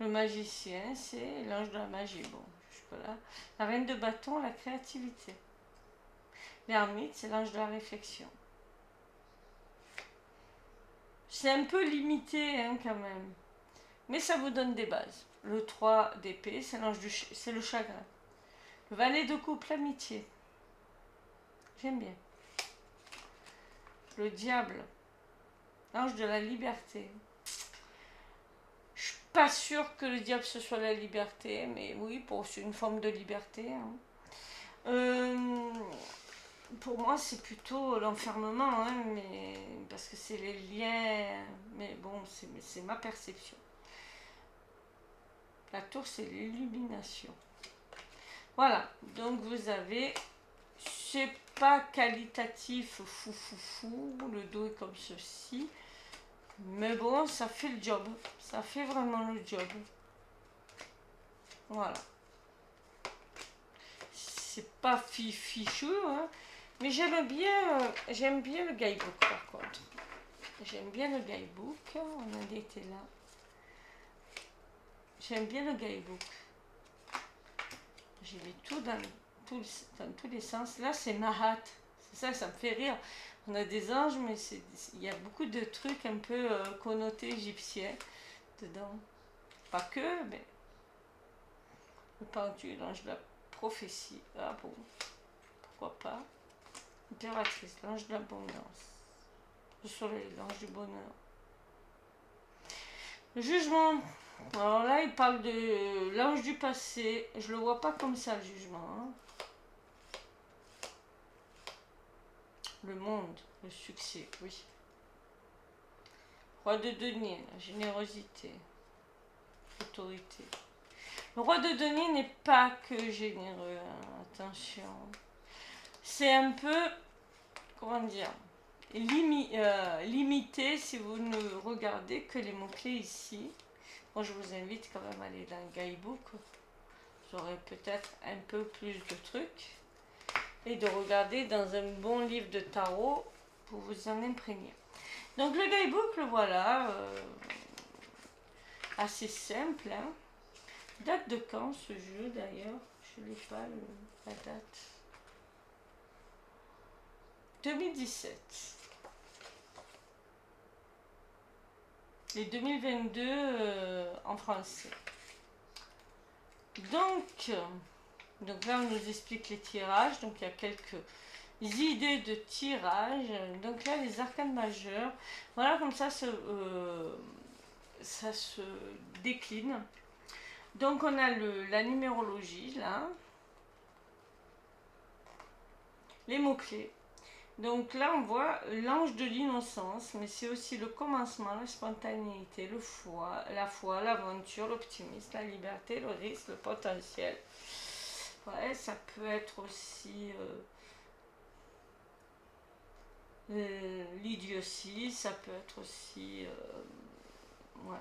Le magicien, c'est l'ange de la magie. Bon, jusque-là. La reine de bâton, la créativité. L'ermite, c'est l'ange de la réflexion. C'est un peu limité, hein, quand même. Mais ça vous donne des bases. Le 3 d'épée, c'est c'est le chagrin. Le valet de coupe, l'amitié. J'aime bien. Le diable, l'ange de la liberté. Je suis pas sûre que le diable ce soit la liberté, mais oui, c'est une forme de liberté. Hein. pour moi, c'est plutôt l'enfermement, hein, mais parce que c'est les liens. Mais bon, c'est ma perception. La tour, c'est l'illumination. Voilà, donc vous avez, c'est pas qualitatif fou fou fou, le dos est comme ceci, mais bon, ça fait le job, ça fait vraiment le job. Voilà. C'est pas fichu, hein, mais j'aime bien le guidebook par contre. J'aime bien le guidebook, on en était là. J'aime bien le guidebook. J'ai mis tout dans tous les sens. Là, c'est Mahat. C'est ça me fait rire. On a des anges, mais il y a beaucoup de trucs un peu connotés égyptiens dedans. Pas que, mais le pendu, l'ange de la prophétie. Ah bon, pourquoi pas. Impératrice, l'ange de l'abondance. Le soleil, l'ange du bonheur. Le jugement. Alors là, il parle de l'ange du passé. Je le vois pas comme ça, le jugement. Hein. Le monde, le succès, oui. Roi de denier, la générosité, l'autorité. Le roi de denier n'est pas que généreux, hein, attention. C'est un peu, comment dire, limité si vous ne regardez que les mots-clés ici. Moi, je vous invite quand même à aller dans le guidebook. Vous aurez peut-être un peu plus de trucs. Et de regarder dans un bon livre de tarot pour vous en imprégner. Donc le guidebook, le voilà. Assez simple. Hein. Date de quand ce jeu d'ailleurs? Je n'ai pas la date. 2017. Et 2022 en français. Donc là, on nous explique les tirages. Donc, il y a quelques idées de tirage. Donc là, les arcanes majeures. Voilà, comme ça se décline. Donc, on a la numérologie, là. Les mots-clés. Donc là, on voit l'ange de l'innocence, mais c'est aussi le commencement, la spontanéité, la foi, l'aventure, l'optimisme, la liberté, le risque, le potentiel. Ouais, ça peut être aussi l'idiotie, ça peut être aussi... ouais.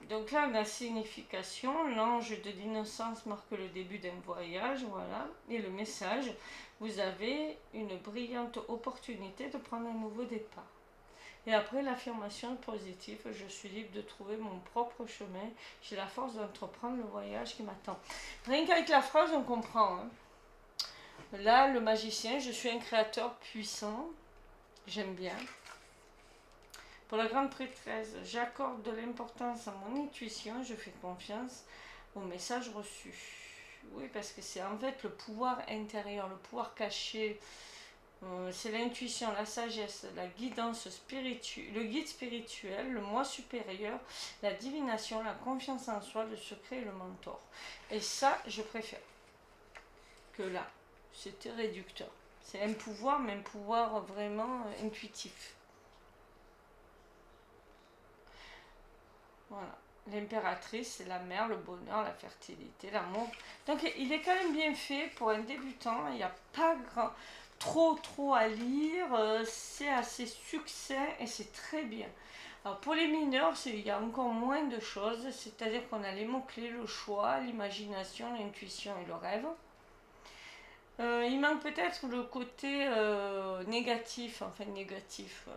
Donc là, la signification, l'ange de l'innocence marque le début d'un voyage, voilà. Et le message, vous avez une brillante opportunité de prendre un nouveau départ. Et après l'affirmation positive, je suis libre de trouver mon propre chemin. J'ai la force d'entreprendre le voyage qui m'attend. Rien qu'avec la phrase, on comprend. Hein. Là, le magicien, je suis un créateur puissant. J'aime bien. Pour la grande prêtresse, j'accorde de l'importance à mon intuition. Je fais confiance au message reçu. Oui, parce que c'est en fait le pouvoir intérieur, le pouvoir caché. C'est l'intuition, la sagesse, la guidance spirituelle, le guide spirituel, le moi supérieur, la divination, la confiance en soi, le secret et le mentor. Et ça, je préfère que là. C'était réducteur. C'est un pouvoir, mais un pouvoir vraiment intuitif. Voilà. L'impératrice, c'est la mère, le bonheur, la fertilité, l'amour. Donc, il est quand même bien fait pour un débutant. Il n'y a pas trop à lire. C'est assez succinct et c'est très bien. Alors, pour les mineurs, il y a encore moins de choses. C'est-à-dire qu'on a les mots-clés, le choix, l'imagination, l'intuition et le rêve. Il manque peut-être le côté négatif, enfin négatif.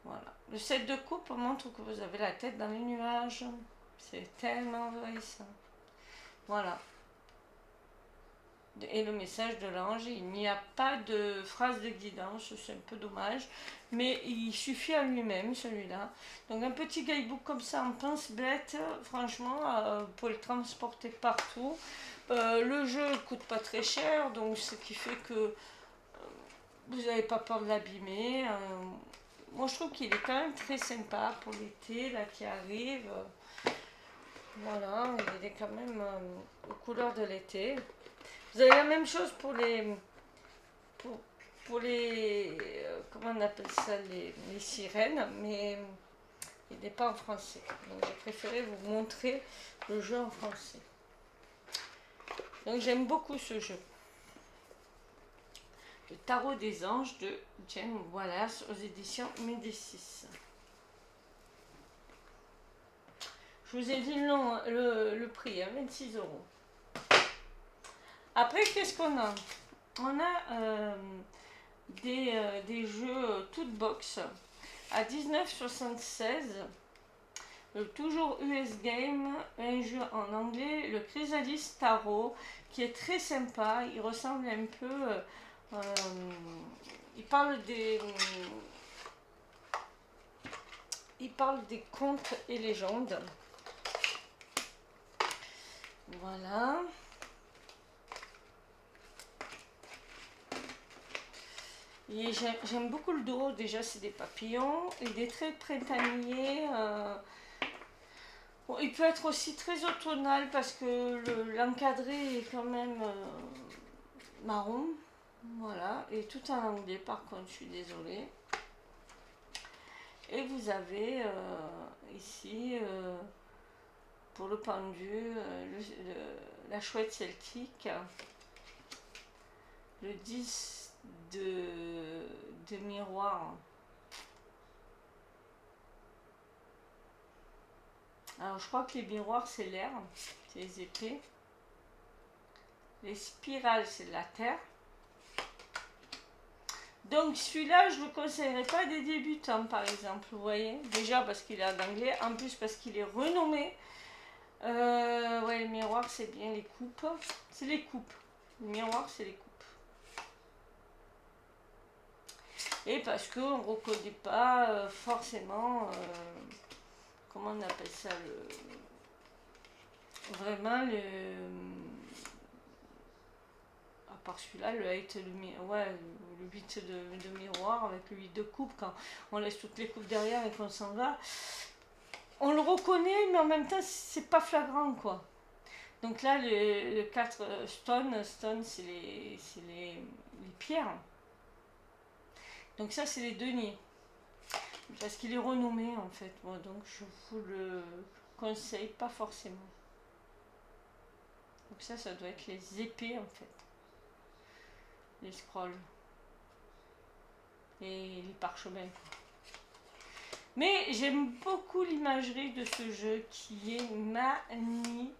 Voilà. Le 7 de coupe montre que vous avez la tête dans les nuages. C'est tellement envahissant. Voilà. Et le message de l'ange, il n'y a pas de phrase de guidance, c'est un peu dommage, mais il suffit à lui-même celui-là. Donc un petit guidebook comme ça en pince bête, franchement, pour le transporter partout. Le jeu ne coûte pas très cher, donc ce qui fait que vous n'avez pas peur de l'abîmer. Moi je trouve qu'il est quand même très sympa pour l'été là qui arrive. Voilà, il est quand même aux couleurs de l'été. Vous avez la même chose pour les... Pour, pour les... comment on appelle ça, les sirènes, mais il n'est pas en français. Donc j'ai préféré vous montrer le jeu en français. Donc j'aime beaucoup ce jeu. Le Tarot des Anges de James Wallace aux éditions Médicis. Je vous ai dit le prix, à 26 euros. Après, qu'est-ce qu'on a? On a des jeux toute box à 19,76. Toujours US Game, un jeu en anglais, le Chrysalis Tarot, qui est très sympa. Il ressemble un peu... il parle des contes et légendes. Voilà. Et j'aime beaucoup le dos. Déjà, c'est des papillons. Il est très printanier. Bon, il peut être aussi très automnal parce que l'encadré est quand même marron. Voilà. Et tout en anglais, par contre, je suis désolée. Et vous avez ici, pour le pendu, la chouette celtique, le 10 de miroir. Alors je crois que les miroirs c'est l'air, c'est les épées. Les spirales c'est de la terre. Donc celui-là je ne le conseillerais pas à des débutants par exemple, vous voyez. Déjà parce qu'il est en anglais, en plus parce qu'il est renommé. Ouais, les miroirs c'est bien, les coupes. C'est les coupes. Les miroirs c'est les coupes. Et parce qu'on ne reconnaît pas forcément, comment on appelle ça, vraiment à part celui-là, le 8 de miroir avec le 8 de coupe, quand on laisse toutes les coupes derrière et qu'on s'en va, on le reconnaît, mais en même temps, c'est pas flagrant, quoi. Donc là, le 4 stone c'est les pierres. Donc ça, c'est les deniers. Parce qu'il est renommé, en fait. Bon, donc je vous le conseille pas forcément. Donc ça doit être les épées, en fait. Les scrolls. Et les parchemins, quoi. Mais j'aime beaucoup l'imagerie de ce jeu qui est magnifique.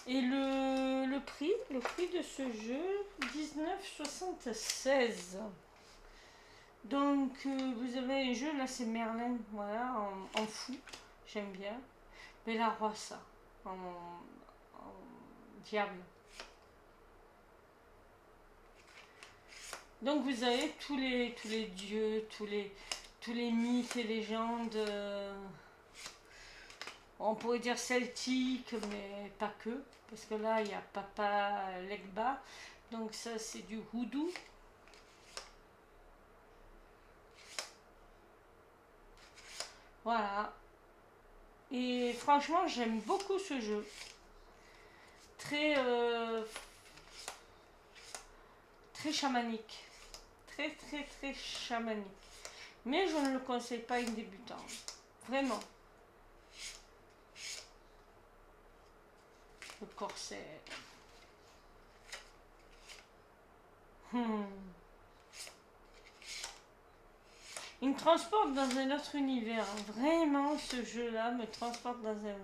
Et le prix de ce jeu, 19,76. Donc vous avez un jeu, là c'est Merlin, voilà, en fou, j'aime bien. Bella Rossa, en diable. Donc vous avez tous les dieux, tous les mythes et légendes, on pourrait dire celtiques, mais pas que, parce que là il y a Papa Legba, donc ça c'est du houdou. Voilà. Et franchement j'aime beaucoup ce jeu. Très chamanique. Très chamanique. Mais je ne le conseille pas à une débutante. Vraiment. Le corset. Il me transporte dans un autre univers. Vraiment, ce jeu-là me transporte dans un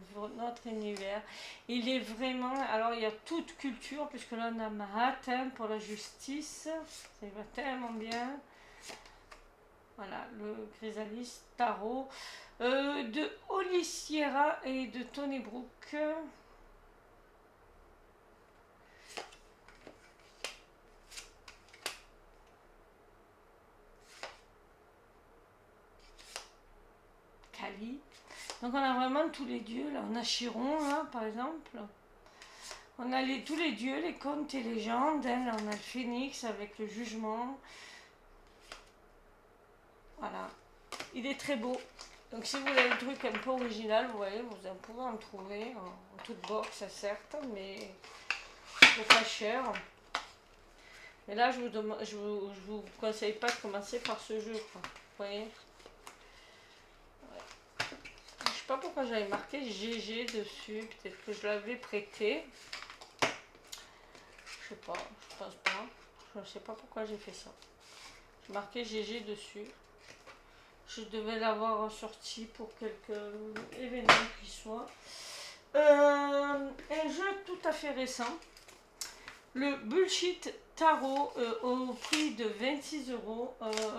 autre univers. Il est vraiment... Alors, il y a toute culture, puisque là, on a Mahatin pour la justice. Ça va tellement bien. Voilà, le Chrysalis Tarot. De Oli Sierra et de Tony Brook. Kali. Donc on a vraiment tous les dieux. Là, on a Chiron, là, par exemple. On a tous les dieux, les contes et légendes. Hein. Là, on a le phénix avec le jugement. Voilà. Il est très beau. Donc si vous voulez un truc un peu original, vous voyez, vous pouvez en trouver en toute box, certes, mais pas cher. Mais là, je vous conseille pas de commencer par ce jeu, quoi. Vous voyez. Je sais pas pourquoi j'avais marqué GG dessus. Peut-être que je l'avais prêté. Je sais pas, je pense pas. Je ne sais pas pourquoi j'ai fait ça. J'ai marqué GG dessus. Je devais l'avoir sorti pour quelques événements qui soient. Un jeu tout à fait récent. Le Bullshit Tarot au prix de 26 euros.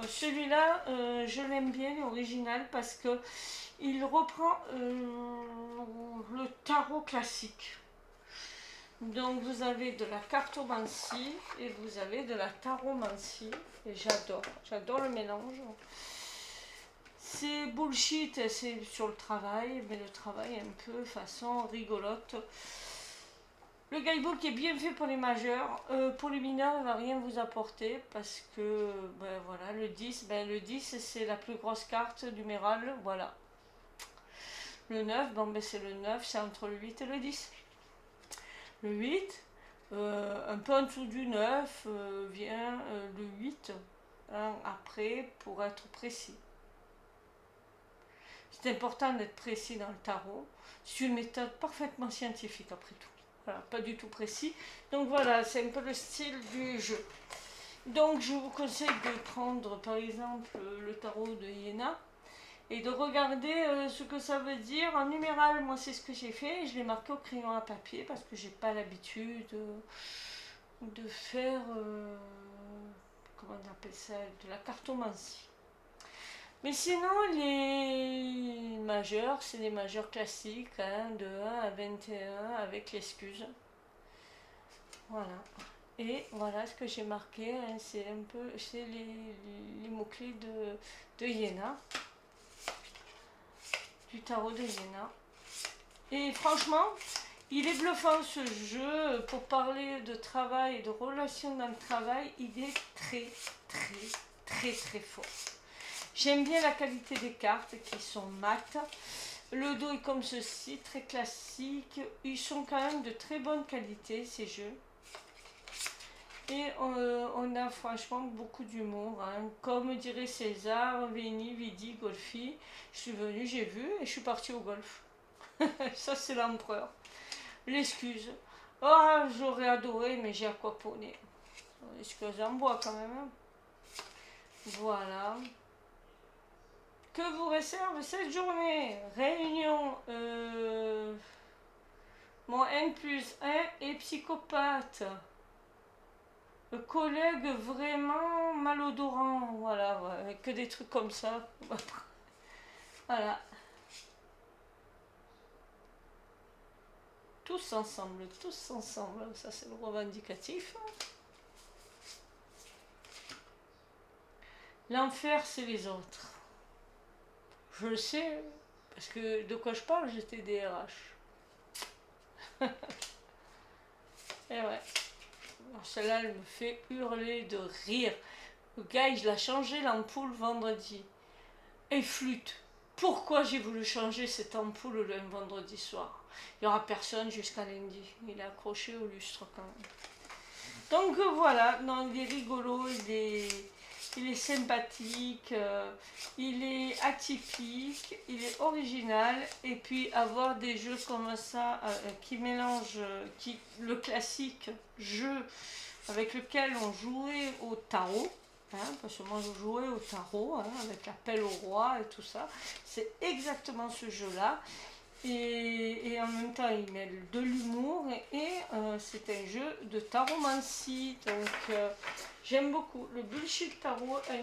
Celui-là, je l'aime bien, l'original, parce que il reprend le tarot classique. Donc vous avez de la cartomancie et vous avez de la taromancie. Et j'adore le mélange. C'est bullshit, c'est sur le travail, mais le travail un peu façon rigolote. Le guidebook est bien fait pour les majeurs. Pour les mineurs, il ne va rien vous apporter parce que ben voilà, le 10, le 10 c'est la plus grosse carte numérale. Voilà. Le 9, bon, ben, c'est le 9, c'est entre le 8 et le 10. Le 8, un peu en dessous du 9, vient le 8 après pour être précis. C'est important d'être précis dans le tarot. C'est une méthode parfaitement scientifique après tout. Voilà, pas du tout précis. Donc voilà, c'est un peu le style du jeu. Donc je vous conseille de prendre par exemple le tarot de Iéna et de regarder ce que ça veut dire en numéral. Moi c'est ce que j'ai fait. Je l'ai marqué au crayon à papier parce que j'ai pas l'habitude de faire, comment on appelle ça, de la cartomancie. Mais sinon, les majeurs, c'est les majeurs classiques, hein, de 1 à 21 avec l'excuse. Voilà. Et voilà ce que j'ai marqué, hein, c'est un peu, c'est les mots-clés de Iéna, du tarot de Iéna. Et franchement, il est bluffant ce jeu pour parler de travail et de relations dans le travail. Il est très, très, très, très fort. J'aime bien la qualité des cartes qui sont mates. Le dos est comme ceci, très classique. Ils sont quand même de très bonne qualité, ces jeux. Et on a franchement beaucoup d'humour. Hein. Comme dirait César, Veni, Vidi, Golfi. Je suis venue, j'ai vu et je suis partie au golf. Ça, c'est l'empereur. L'excuse. Oh, j'aurais adoré, mais j'ai aquaponé. Excuse en bois quand même. Hein. Voilà. Que vous réserve cette journée? Réunion. Mon N+1 est psychopathe. Collègue vraiment malodorant. Voilà, ouais, que des trucs comme ça. Voilà. Tous ensemble, ça c'est le revendicatif. L'enfer, c'est les autres. Je le sais, parce que de quoi je parle, j'étais DRH. Et ouais. Celle-là, elle me fait hurler de rire. Le gars, il a changé l'ampoule vendredi. Et flûte. Pourquoi j'ai voulu changer cette ampoule le vendredi soir? Il n'y aura personne jusqu'à lundi. Il est accroché au lustre quand même. Donc voilà, non, il est rigolo, il est sympathique, il est atypique, il est original. Et puis avoir des jeux comme ça qui mélangent le classique jeu avec lequel on jouait au tarot. Hein, parce que moi je jouais au tarot hein, avec l'appel au roi et tout ça. C'est exactement ce jeu-là. Et en même temps, il mêle de l'humour et c'est un jeu de taromancie. Donc j'aime beaucoup. Le bullshit tarot est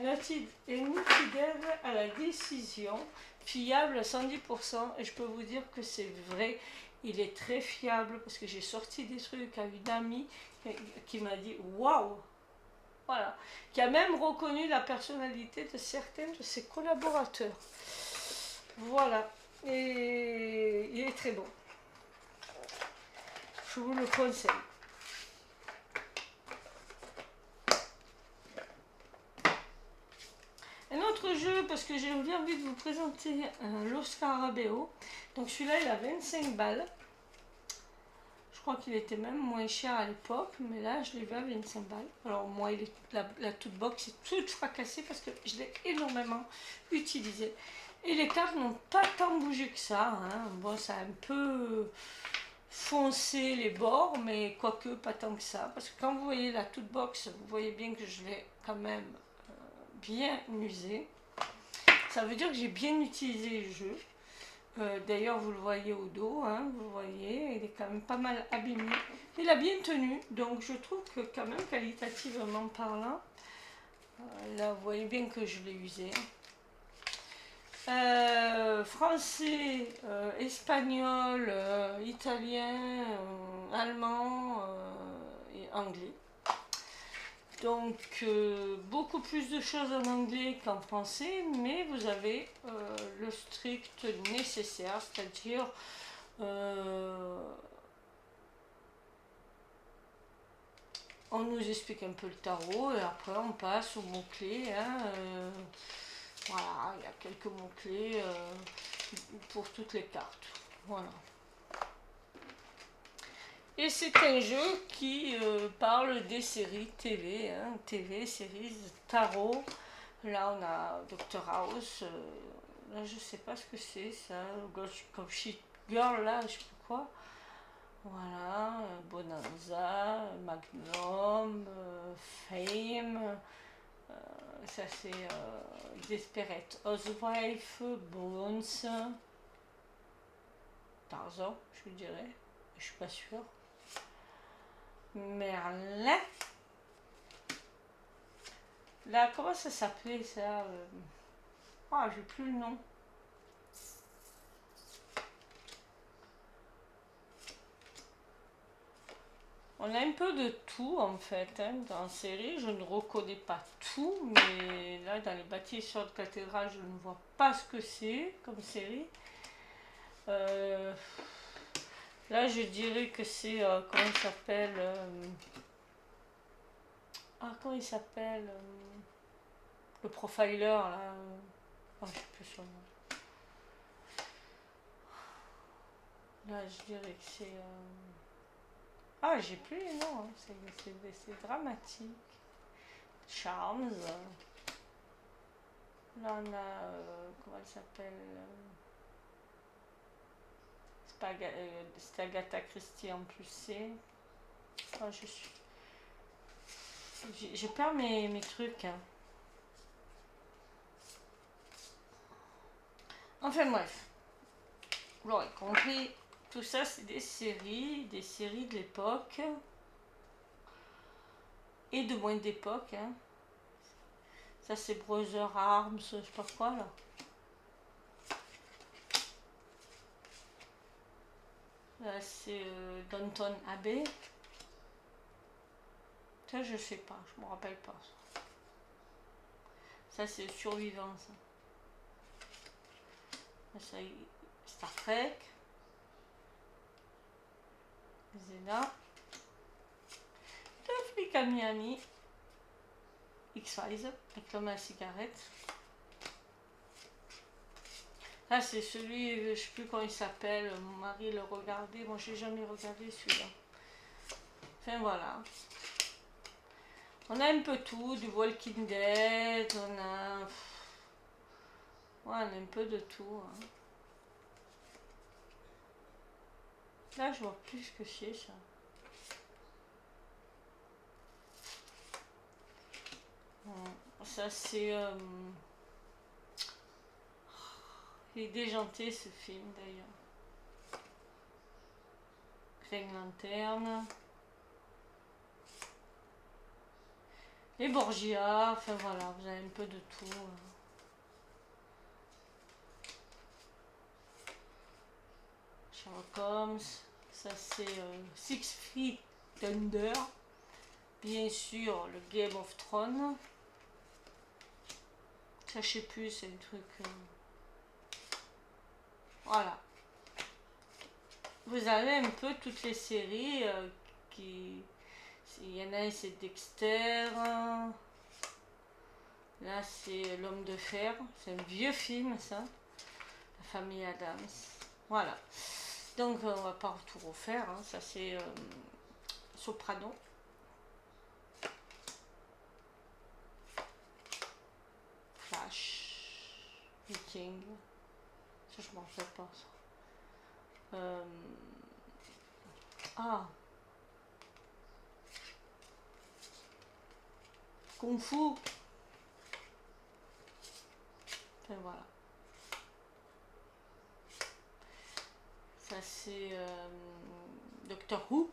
une outil d'aide à la décision, fiable à 110%. Et je peux vous dire que c'est vrai. Il est très fiable parce que j'ai sorti des trucs à une amie qui m'a dit waouh! Voilà, qui a même reconnu la personnalité de certains de ses collaborateurs. Voilà, et il est très bon. Je vous le conseille. Un autre jeu, parce que j'ai bien envie de vous présenter Los Scarabeo. Donc celui-là, il a 25 balles. Je crois qu'il était même moins cher à l'époque, mais là, je l'ai vu à 25 balles. Alors moi, la toute box est toute fracassée parce que je l'ai énormément utilisé. Et les cartes n'ont pas tant bougé que ça. Hein. Bon, ça a un peu foncé les bords, mais quoique pas tant que ça. Parce que quand vous voyez la toute box, vous voyez bien que je l'ai quand même bien usé. Ça veut dire que j'ai bien utilisé le jeu. D'ailleurs, vous le voyez au dos, hein, vous le voyez, il est quand même pas mal abîmé. Il a bien tenu, donc je trouve que quand même, qualitativement parlant, là, vous voyez bien que je l'ai usé. Français, espagnol, italien, allemand et anglais. Donc beaucoup plus de choses en anglais qu'en français, mais vous avez le strict nécessaire, c'est-à-dire on nous explique un peu le tarot et après on passe aux mots-clés. Hein, voilà, il y a quelques mots-clés pour toutes les cartes. Voilà. Et c'est un jeu qui parle des séries TV, hein, TV, séries, tarot. Là, on a Dr House. Là, je sais pas ce que c'est, ça. Gossip Girl, là, je sais pas quoi. Voilà. Bonanza, Magnum, Fame. Ça, c'est Desperate Housewife, Bones. Tarzan, je dirais. Je suis pas sûre. Merlin. Là, comment ça s'appelait ça Ah, j'ai plus le nom. On a un peu de tout en fait hein, dans la série. Je ne reconnais pas tout, mais là, dans les bâtisseurs de cathédrale, je ne vois pas ce que c'est comme série. Là, je dirais que c'est. Comment il s'appelle Ah, comment il s'appelle le profiler là. Oh, je sais plus son nom. Là, je dirais que c'est. Ah, j'ai plus les noms, hein. C'est dramatique. Charms. Là, on a. Comment elle s'appelle c'est Agatha Christie en plus, c'est. Oh, je suis. Je perds mes trucs. Hein. Enfin, bref. Vous l'aurez compris. Tout ça, c'est des séries de l'époque. Et de moins d'époque. Hein. Ça, c'est Brother Arms, je sais pas quoi, là. Là, c'est Downton Abbey. Ça, je sais pas, je me rappelle pas. Ça, c'est Survivant, ça. Ça, Star Trek. Zena. Deux flics à Miami. X-Files, avec l'homme à la cigarette. Là, c'est celui, je sais plus comment il s'appelle, mon mari le regardait, moi j'ai jamais regardé celui-là. Enfin voilà. On a un peu tout, du Walking Dead, on a... Ouais, on a un peu de tout. Hein. Là, je vois plus ce que c'est ça. Ça, c'est... Il est déjanté ce film d'ailleurs. Green Lantern. Les Borgia, enfin voilà, vous avez un peu de tout. Sherlock Holmes, ça c'est Six Feet Under. Bien sûr, le Game of Thrones. Ça, je sais plus, c'est un truc. Voilà. Vous avez un peu toutes les séries qui. Il y en a un, c'est Dexter. Là, c'est L'Homme de Fer. C'est un vieux film, ça. La famille Adams. Voilà. Donc, on va pas tout refaire. Hein. Ça, c'est Soprano. Flash. Viking. Ça, je m'en rappelle pas, ça. Ah. Kung Fu. Et voilà. Ça, c'est Doctor Who.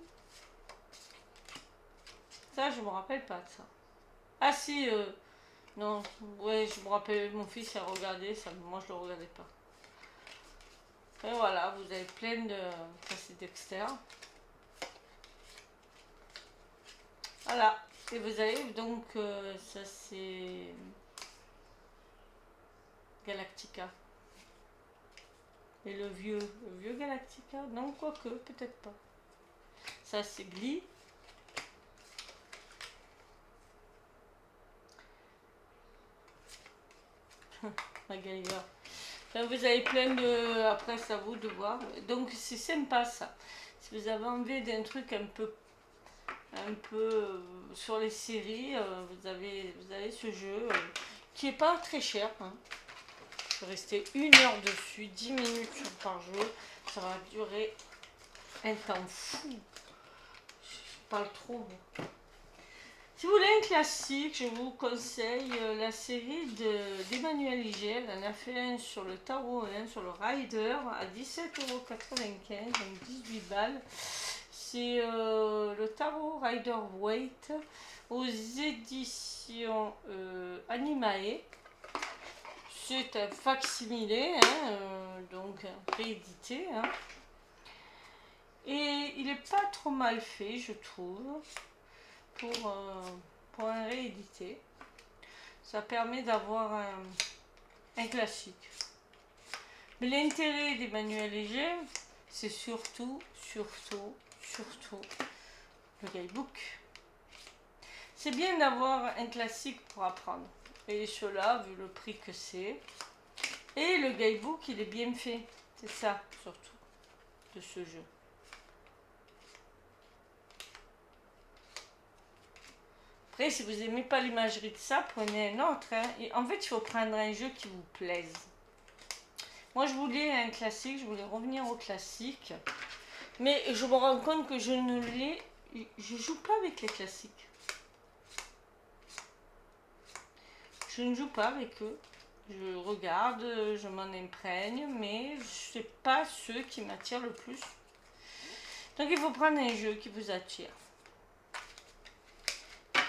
Ça, je me rappelle pas de ça. Ah si, non, ouais, je me rappelle, mon fils a regardé, ça, moi je le regardais pas. Et voilà, vous avez plein de... Ça c'est Dexter. Voilà, et vous avez donc, ça c'est Galactica. Et le vieux Galactica, non, quoique, peut-être pas. Ça c'est Glee. MacGyver. Enfin, vous avez plein de... Après, c'est à vous de voir. Donc, c'est sympa, ça. Si vous avez envie d'un truc un peu sur les séries, vous avez ce jeu qui est pas très cher. Hein. Je vais rester 1 heure dessus, 10 minutes par jour. Ça va durer un temps fou. Je parle trop, moi. Si vous voulez un classique, je vous conseille la série d'Emmanuel Iger. Elle en a fait un sur le tarot et un sur le rider à 17,95 €, donc 18 balles. C'est le tarot Rider Waite aux éditions Animae. C'est un facsimilé, hein, donc réédité. Hein. Et il n'est pas trop mal fait, je trouve. Pour un réédité. Ça permet d'avoir un classique. Mais l'intérêt d'Emmanuel Iger, c'est surtout le guidebook. C'est bien d'avoir un classique pour apprendre. Et cela, vu le prix que c'est. Et le guidebook, il est bien fait. C'est ça, surtout, de ce jeu. Après, si vous n'aimez pas l'imagerie de ça, prenez un autre. Hein. Et en fait, il faut prendre un jeu qui vous plaise. Moi, je voulais un classique, je voulais revenir au classique. Mais je me rends compte que je joue pas avec les classiques. Je ne joue pas avec eux. Je regarde, je m'en imprègne, mais ce n'est pas ceux qui m'attirent le plus. Donc, il faut prendre un jeu qui vous attire.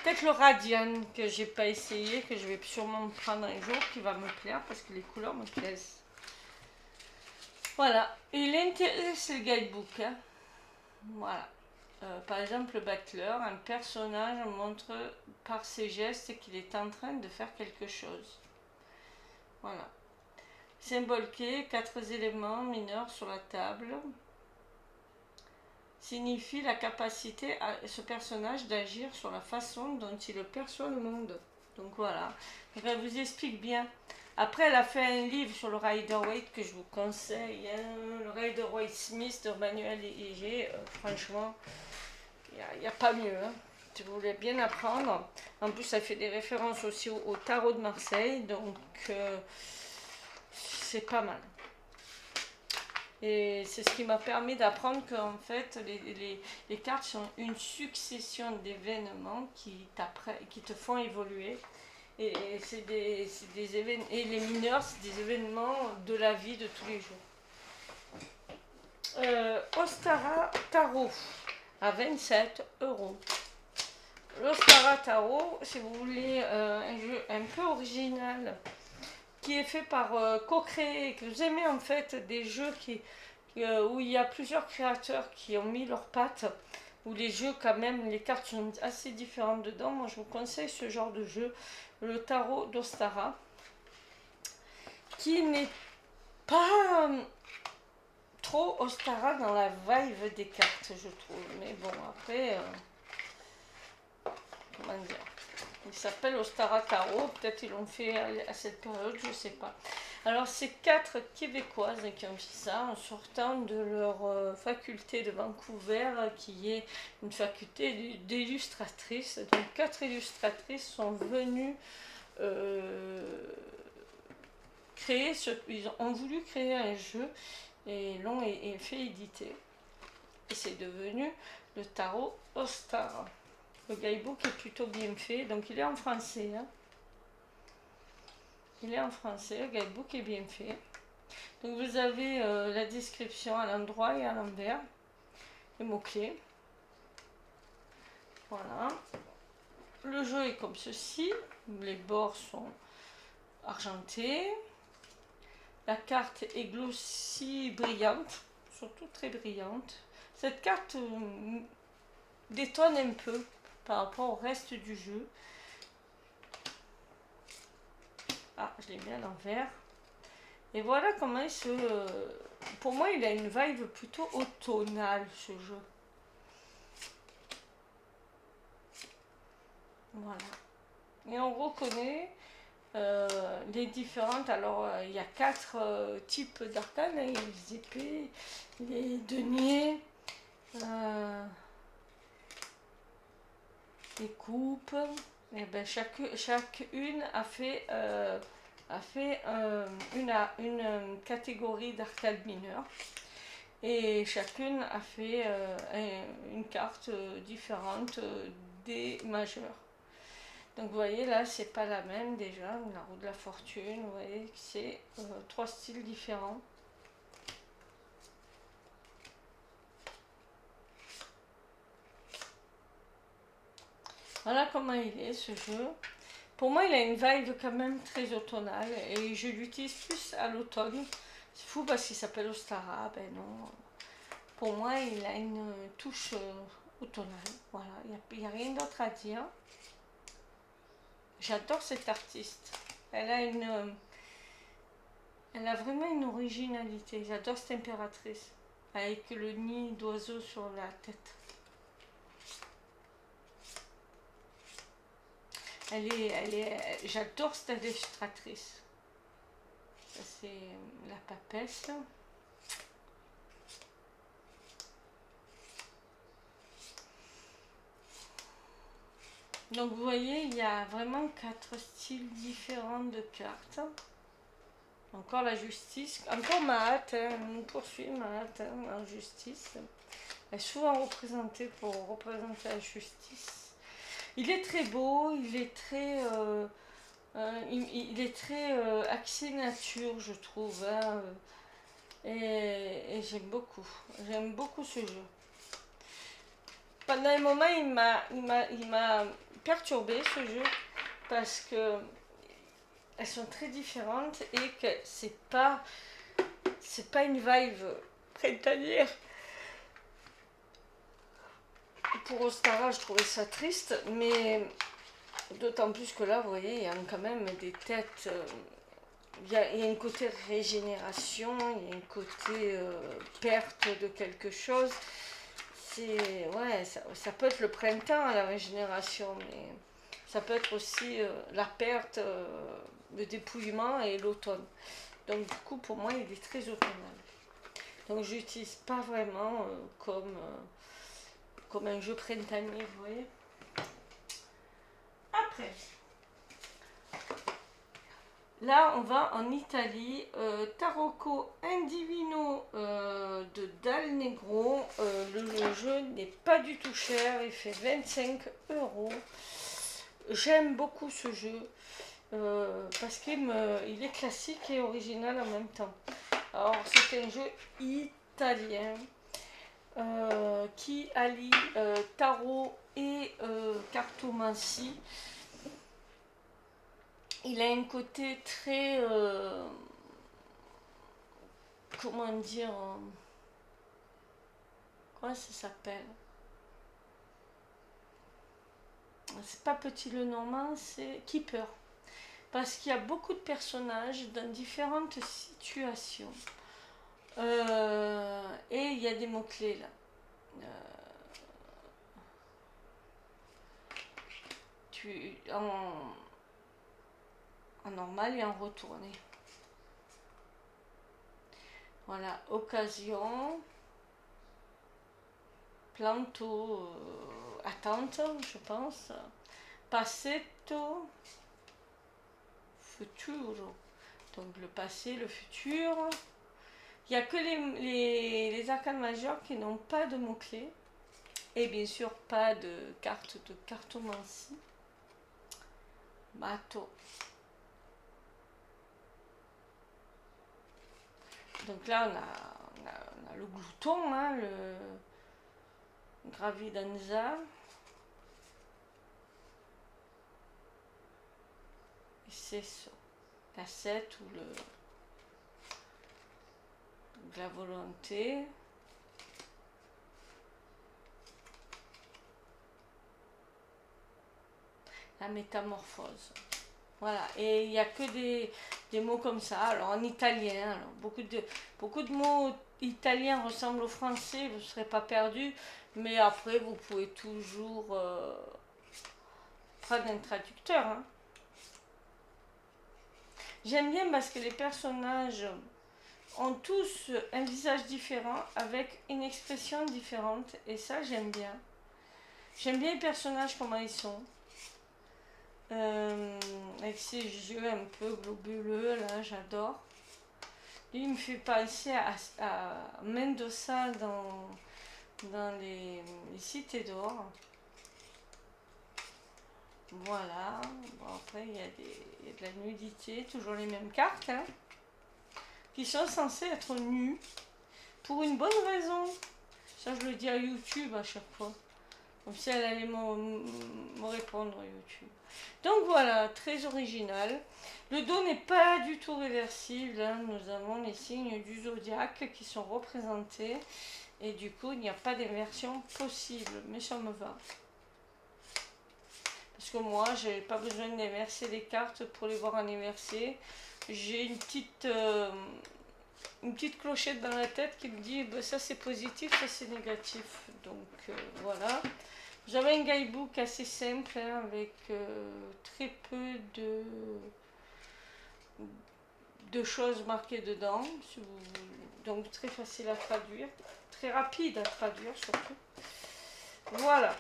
Peut-être le Radian que j'ai pas essayé, que je vais sûrement prendre un jour, qui va me plaire parce que les couleurs me plaisent. Voilà. Et l'intérêt, c'est le guidebook. Hein. Voilà. Par exemple, le battleur, un personnage montre par ses gestes qu'il est en train de faire quelque chose. Voilà. Symbole clé, 4 éléments mineurs sur la table. Signifie la capacité à ce personnage d'agir sur la façon dont il perçoit le monde. Donc voilà, donc elle vous explique bien. Après, elle a fait un livre sur le Rider Waite que je vous conseille, hein, le Rider Waite Smith de Manuel Iger. Franchement, il n'y a pas mieux. Hein. Si vous voulez bien apprendre, en plus, elle fait des références aussi au tarot de Marseille, donc c'est pas mal. Et c'est ce qui m'a permis d'apprendre qu'en fait, les cartes sont une succession d'événements qui te font évoluer. Et c'est des événements. Et les mineurs, c'est des événements de la vie de tous les jours. Ostara Tarot à 27 €. L'Ostara Tarot, si vous voulez un jeu un peu original, qui est fait par co-créé, que vous aimez en fait des jeux où il y a plusieurs créateurs qui ont mis leurs pattes, où les jeux quand même, les cartes sont assez différentes dedans. Moi je vous conseille ce genre de jeu, le tarot d'Ostara, qui n'est pas trop Ostara dans la vibe des cartes, je trouve. Mais bon, après, comment dire, Il s'appelle Ostara Tarot, peut-être ils l'ont fait à cette période, je ne sais pas. Alors c'est 4 Québécoises qui ont fait ça en sortant de leur faculté de Vancouver, qui est une faculté d'illustratrices. Donc 4 illustratrices sont venues ils ont voulu créer un jeu et l'ont fait éditer. Et c'est devenu le tarot Ostara. Le guidebook est plutôt bien fait, donc il est en français. Hein. Il est en français, le guidebook est bien fait. Donc vous avez la description à l'endroit et à l'envers, les mots-clés. Voilà. Le jeu est comme ceci, les bords sont argentés. La carte est glossy, brillante, surtout très brillante. Cette carte détonne un peu par rapport au reste du jeu. Ah, je l'ai mis à l'envers. Et voilà comment il se... pour moi, il a une vibe plutôt automnale, ce jeu. Voilà. Et on reconnaît les différentes... Alors, il y a 4 types d'arcanes. Il y a les épées, les deniers, les coupes. Et ben, chacune a fait une catégorie d'arcade mineure et chacune a fait une carte différente des majeures. Donc vous voyez là c'est pas la même déjà, la roue de la fortune, vous voyez que c'est 3 styles différents. Voilà comment il est ce jeu. Pour moi, il a une vibe quand même très automnale et je l'utilise plus à l'automne. C'est fou parce qu'il s'appelle Ostara, ben non. Pour moi, il a une touche automnale. Voilà, il n'y a rien d'autre à dire. J'adore cette artiste. Elle a vraiment une originalité. J'adore cette impératrice avec le nid d'oiseau sur la tête. J'adore cette illustratrice. Ça c'est la papesse. Donc vous voyez, il y a vraiment 4 styles différents de cartes. Encore la justice, encore Mahat, on poursuit Mahat en justice. Elle est souvent représentée pour représenter la justice. Il est très beau, il est très axé nature, je trouve. Hein, et j'aime beaucoup ce jeu. Pendant un moment, il m'a perturbé ce jeu parce que elles sont très différentes et que c'est pas une vibe printanière. Pour Ostara, je trouvais ça triste, mais d'autant plus que là, vous voyez, il y a quand même des têtes. Il y a un côté régénération, il y a un côté perte de quelque chose. Ouais, ça peut être le printemps, la régénération, mais ça peut être aussi la perte, le dépouillement et l'automne. Donc du coup, pour moi, il est très automnal. Donc je l'utilise pas vraiment comme un jeu printanier, vous voyez. Après, là, on va en Italie. Tarocco Indivino de Dal Negro. Le jeu n'est pas du tout cher, il fait 25 €. J'aime beaucoup ce jeu parce qu'il est classique et original en même temps. Alors, c'est un jeu italien qui allie tarot et cartomancie. Il a un côté très comment dire comment ça s'appelle, c'est pas Petit Lenormand, c'est Keeper, parce qu'il y a beaucoup de personnages dans différentes situations et il y a des mots clés là. plus en normal et en retourné. Voilà, occasion, planto, attente, je pense, passetto, futuro. Donc le passé, le futur. Il n'y a que les arcanes majeures qui n'ont pas de mots-clés. Et bien sûr, pas de carte de cartomancie. Bateau. Donc là, on a le glouton, hein, le gravidanza. Et c'est ça. La 7 ou la volonté. La métamorphose. Voilà, et il n'y a que des mots comme ça. Alors en italien, alors, beaucoup de mots italiens ressemblent au français, vous ne serez pas perdu, mais après vous pouvez toujours prendre un traducteur. Hein. J'aime bien parce que les personnages ont tous un visage différent avec une expression différente, et ça j'aime bien. J'aime bien les personnages, comment ils sont. Avec ses yeux un peu globuleux, là, j'adore. Lui, il me fait penser à Mendoza dans les cités d'or. Voilà. Bon, après, il y a de la nudité, toujours les mêmes cartes, hein, qui sont censées être nues pour une bonne raison. Ça, je le dis à YouTube à chaque fois. Comme si elle allait me répondre YouTube. Donc voilà, très original. Le dos n'est pas du tout réversible. Hein. Nous avons les signes du zodiaque qui sont représentés. Et du coup, il n'y a pas d'inversion possible. Mais ça me va. Parce que moi, je n'ai pas besoin d'inverser les cartes pour les voir en inversé. J'ai une petite clochette dans la tête qui me dit bah, ça c'est positif, ça c'est négatif. Donc voilà. J'avais un guidebook assez simple hein, avec très peu de choses marquées dedans. Donc très facile à traduire, très rapide à traduire surtout. Voilà.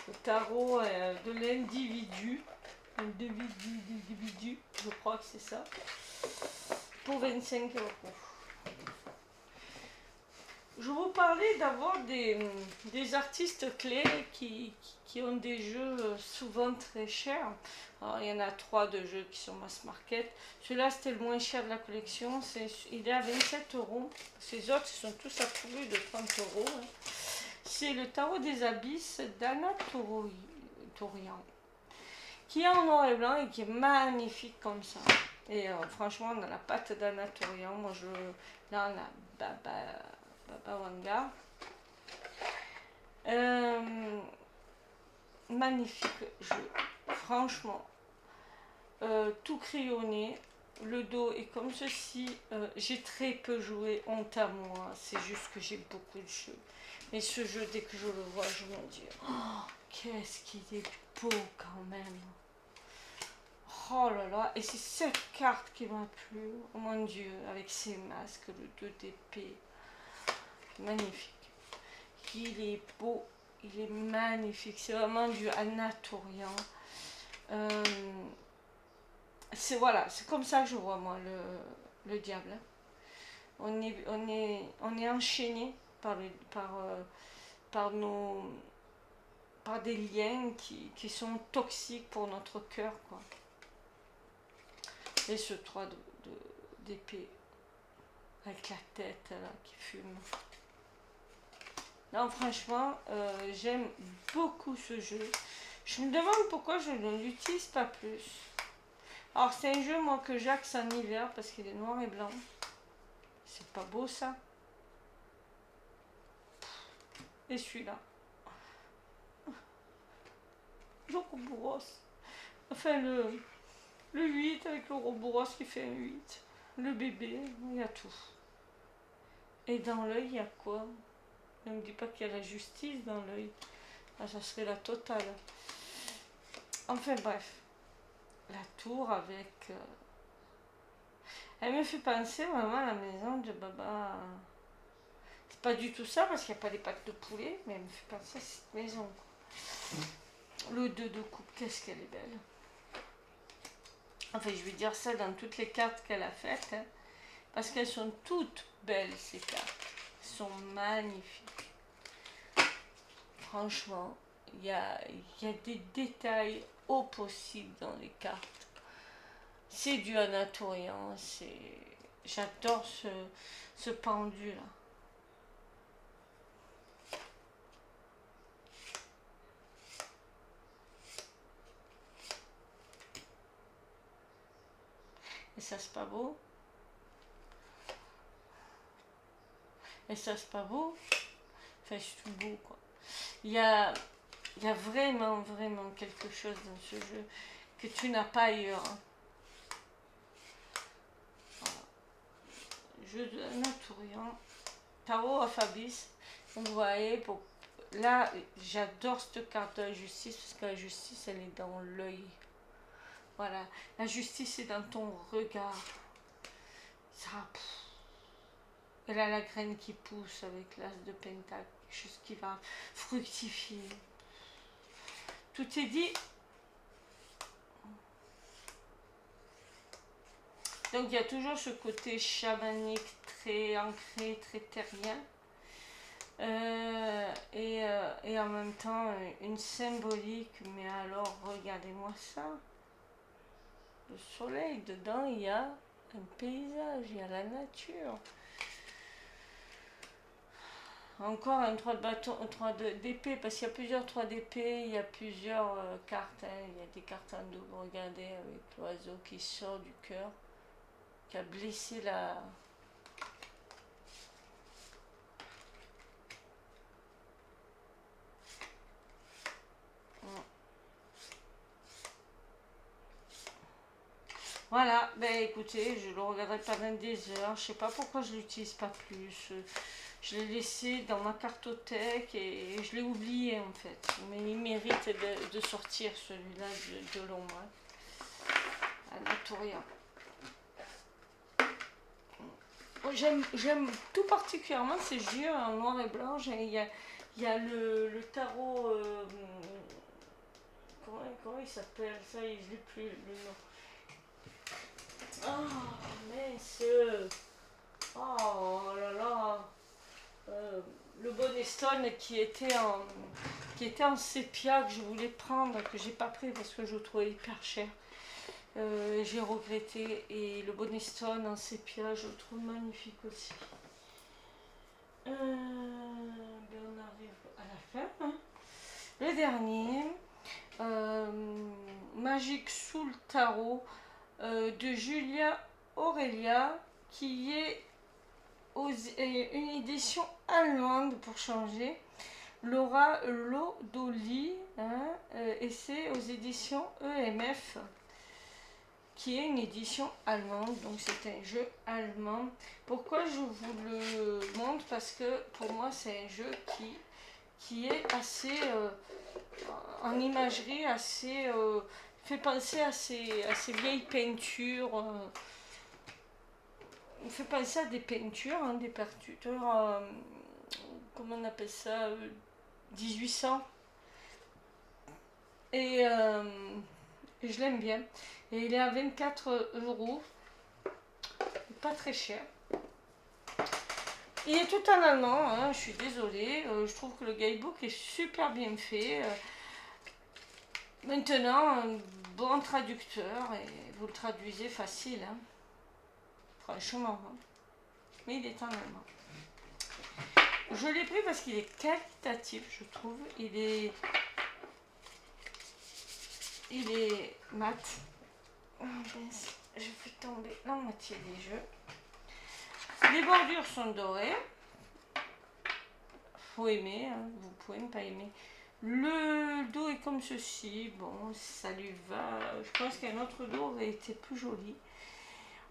Le tarot de l'individu. Individu, je crois que c'est ça. Pour 25 €. Je vous parlais d'avoir des artistes clés qui ont des jeux souvent très chers. Alors, il y en a 3 de jeux qui sont mass market. Celui-là, c'était le moins cher de la collection. Il est à 27 €. Ces autres sont tous à plus de 30 €. Hein. C'est le Tarot des Abysses d'Anna Torian, qui est en noir et blanc et qui est magnifique comme ça. Et franchement, on a la patte d'Anna Torian. Moi, là, on a Baba Wanga. Magnifique jeu. Franchement, tout crayonné. Le dos est comme ceci. J'ai très peu joué, honte à moi. C'est juste que j'ai beaucoup de jeux. Mais ce jeu, dès que je le vois, je me dis oh, qu'est-ce qu'il est beau quand même. Oh là là, et c'est cette carte qui m'a plu. Oh mon Dieu, avec ses masques, le 2 d'épée. Magnifique. Il est beau, il est magnifique. C'est vraiment du Anna Torian. C'est comme ça que je vois moi le diable. On est enchaîné par des liens qui sont toxiques pour notre cœur, quoi. Et ce 3 d'épée avec la tête là qui fume. Non, franchement, j'aime beaucoup ce jeu. Je me demande pourquoi je ne l'utilise pas plus. Alors, c'est un jeu, moi, que j'axe en hiver parce qu'il est noir et blanc. C'est pas beau, ça. Et celui-là. L'Ouroboros. Enfin, le 8 avec l'Ouroboros qui fait un 8. Le bébé, il y a tout. Et dans l'œil, il y a quoi? Ne me dis pas qu'il y a la justice dans l'œil. Ah, ça serait la totale. Enfin bref, la tour avec... Elle me fait penser vraiment à la maison de Baba. C'est pas du tout ça parce qu'il n'y a pas des pâtes de poulet, mais elle me fait penser à cette maison. Le 2 de coupe, qu'est-ce qu'elle est belle. Enfin, je vais dire ça dans toutes les cartes qu'elle a faites, hein, parce qu'elles sont toutes belles, ces cartes. Elles sont magnifiques. Franchement, il y a des détails au possible dans les cartes. C'est du Anatolien, j'adore ce pendu là. Et ça c'est pas beau. Et ça c'est pas beau. Enfin c'est tout beau quoi. Il y a vraiment quelque chose dans ce jeu que tu n'as pas ailleurs. Hein. Voilà. Jeu de Anatolian. Tarot Alphabis. Vous voyez, là j'adore cette carte de la justice parce que la justice elle est dans l'œil. Voilà, la justice est dans ton regard. Ça, elle a la graine qui pousse avec l'as de pentacle, quelque chose qui va fructifier. Tout est dit. Donc il y a toujours ce côté chamanique très ancré, très terrien. Et en même temps une symbolique, mais alors regardez-moi ça. Le soleil, dedans il y a un paysage, il y a la nature. Encore un 3 de bâton, un 3 d'épée, parce qu'il y a plusieurs 3 d'épée, il y a plusieurs cartes, hein. Il y a des cartes en double, regardez, avec l'oiseau qui sort du cœur, qui a blessé la... Voilà, ben écoutez, je le regarderai pendant des heures, je sais pas pourquoi je l'utilise pas plus. Je l'ai laissé dans ma cartothèque et je l'ai oublié en fait. Mais il mérite de sortir celui-là de l'ombre. Hein. Anatolien. J'aime tout particulièrement ces jeux en noir et blanc. Il y a le tarot. Comment il s'appelle ça? Je n'ai plus le nom. Oh mince! Oh là là! Le Bonestone qui était en sépia que je voulais prendre, que j'ai pas pris parce que je le trouvais hyper cher. J'ai regretté, et le Bonestone en sépia je le trouve magnifique aussi. Ben on arrive à la fin. Hein. Le dernier, Magic Soul Tarot de Julia Aurelia, qui est une édition allemande pour changer. Laura Lodoli, hein, et c'est aux éditions EMF, qui est une édition allemande, donc c'est un jeu allemand. Pourquoi je vous le montre? Parce que pour moi c'est un jeu qui est assez en imagerie, assez fait penser à ces vieilles peintures. On fait penser à des peintures, hein, des peintures, comment on appelle ça, 1800. Et je l'aime bien. Et il est à 24 €. Pas très cher. Il est tout en allemand, hein, je suis désolée. Je trouve que le guidebook est super bien fait. Maintenant, un bon traducteur, et vous le traduisez facile. Hein. Franchement. Hein. Mais il est en allemand. Je l'ai pris parce qu'il est qualitatif, je trouve. Il est mat. Oh, je fais tomber la moitié des jeux. Les bordures sont dorées. Faut aimer, hein. Vous pouvez ne pas aimer. Le dos est comme ceci. Bon, ça lui va. Je pense qu'un autre dos aurait été plus joli.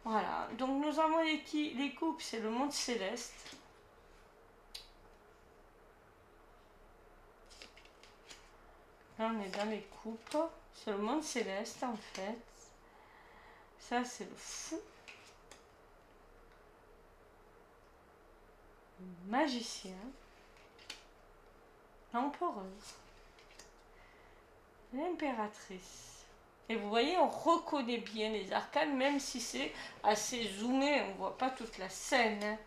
Voilà. Donc nous avons les coupes, c'est le monde céleste. Là, on est dans les coupes. C'est le monde céleste, en fait. Ça, c'est le fou. Le magicien. L'empereuse. L'impératrice. Et vous voyez, on reconnaît bien les arcanes, même si c'est assez zoomé. On ne voit pas toute la scène. Hein.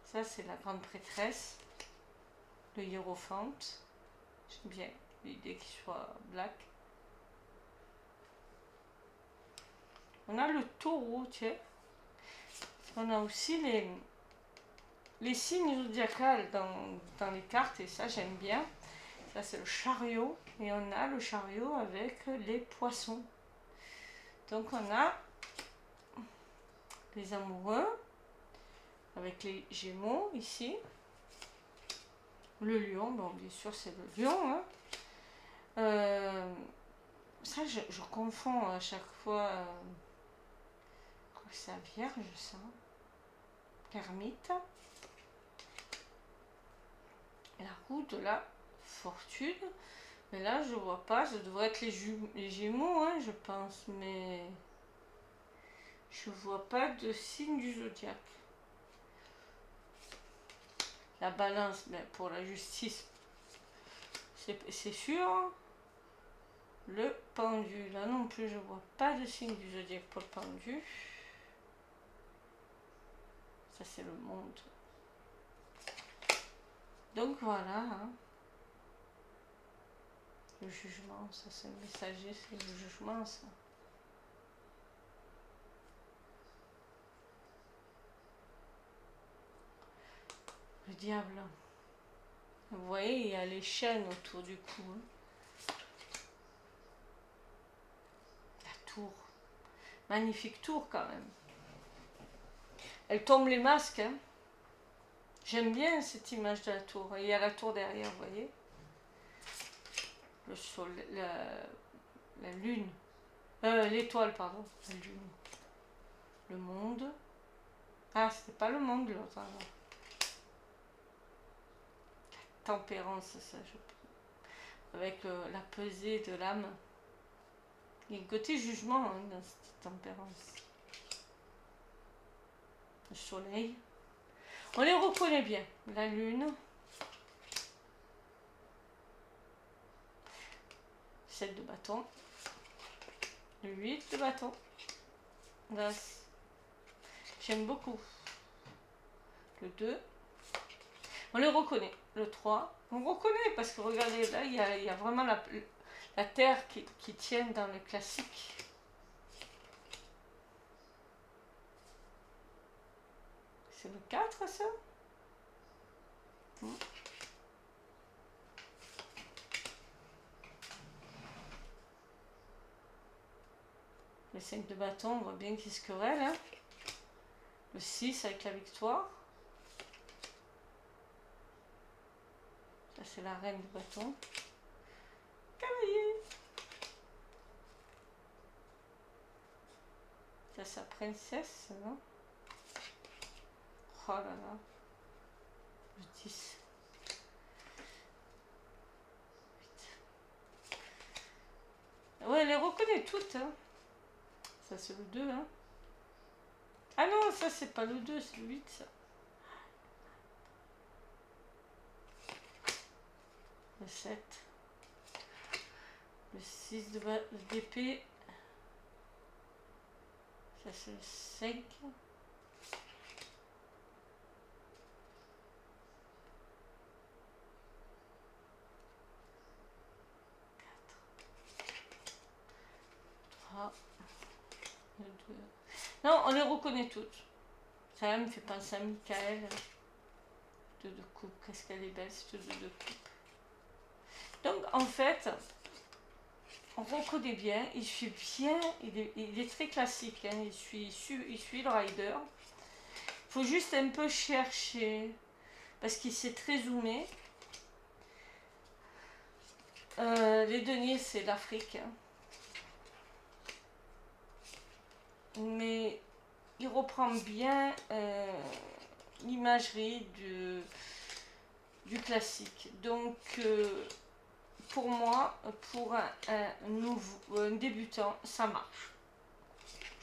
Ça, c'est la grande prêtresse. Le hiérophante. J'aime bien l'idée qu'il soit black. On a le taureau, tiens. On a aussi les signes zodiacales dans les cartes, et ça, j'aime bien. Ça, c'est le chariot. Et on a le chariot avec les poissons. Donc, on a les amoureux avec les gémeaux ici. Le lion, bon, bien sûr, c'est le lion. Hein. Ça, je confonds à chaque fois. Je crois que c'est la Vierge, ça. L'ermite. La roue de la fortune. Mais là, je vois pas. Ça devrait être les gémeaux, hein, je pense. Mais je vois pas de signe du zodiaque. La balance, mais pour la justice, c'est sûr. Le pendu, là non plus, je vois pas de signe du zodiaque pour le pendu. Ça, c'est le monde. Donc voilà. Hein. Le jugement, ça c'est le messager, c'est le jugement, ça. Le diable. Vous voyez, il y a les chaînes autour du cou. Hein. La tour. Magnifique tour quand même. Elle tombe les masques. Hein. J'aime bien cette image de la tour. Il y a la tour derrière, vous voyez. Le soleil, la lune. L'étoile, pardon. La lune. Le monde. Ah, c'était pas le monde l'autre. Hein. Tempérance, ça, avec la pesée de l'âme. Il y a un côté jugement hein, dans cette tempérance. Le soleil. On les reconnaît bien. La lune. 7 de bâton. Le 8 de bâton. L'as. J'aime beaucoup. Le 2. On les reconnaît. Le 3. On reconnaît parce que regardez, là, il y a vraiment la terre qui tient dans le classique. C'est le 4, ça Le 5 de bâton, on voit bien qu'il se querelle. Hein. Le 6 avec la victoire. Ça, c'est la reine de bâton. Cavalier. Ça, c'est la princesse, non? Oh là là. Le 10. 8. Ouais, elle les reconnaît toutes. Hein. Ça, c'est le 2. Hein. Ah non, ça, c'est pas le 2, c'est le 8, ça. Le 7. Le 6 d'épée. Ça, c'est le 5. 3. Le 2. Non, on les reconnaît toutes. Ça me fait penser à Michael. 2 de coupe. Qu'est-ce qu'elle est belle, cette 2 de coupe. Donc, en fait, on reconnaît bien. Il suit bien. Il est très classique. Hein, il suit le rider. Il faut juste un peu chercher. Parce qu'il s'est très zoomé. Les deniers, c'est l'Afrique. Hein. Mais il reprend bien l'imagerie du classique. Donc, pour moi, pour un débutant, ça marche.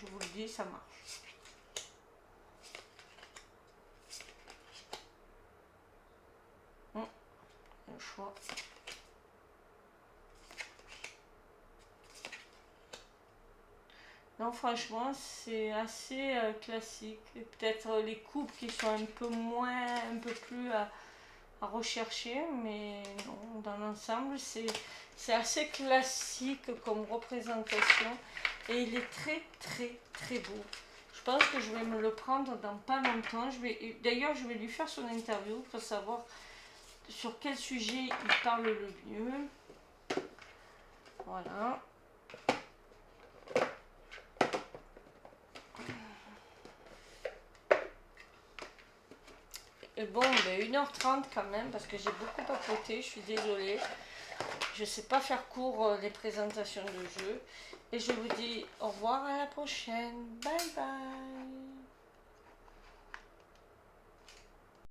Je vous le dis, ça marche. Le choix. Non, franchement, c'est assez classique. Peut-être les coupes qui sont un peu moins, un peu plus à rechercher, mais non, dans l'ensemble, c'est assez classique comme représentation et il est très, très, très beau. Je pense que je vais me le prendre dans pas longtemps. D'ailleurs, je vais lui faire son interview pour savoir sur quel sujet il parle le mieux. Voilà. Et bon, ben 1h30 quand même, parce que j'ai beaucoup papoté, je suis désolée. Je ne sais pas faire court les présentations de jeux. Et je vous dis au revoir à la prochaine. Bye bye.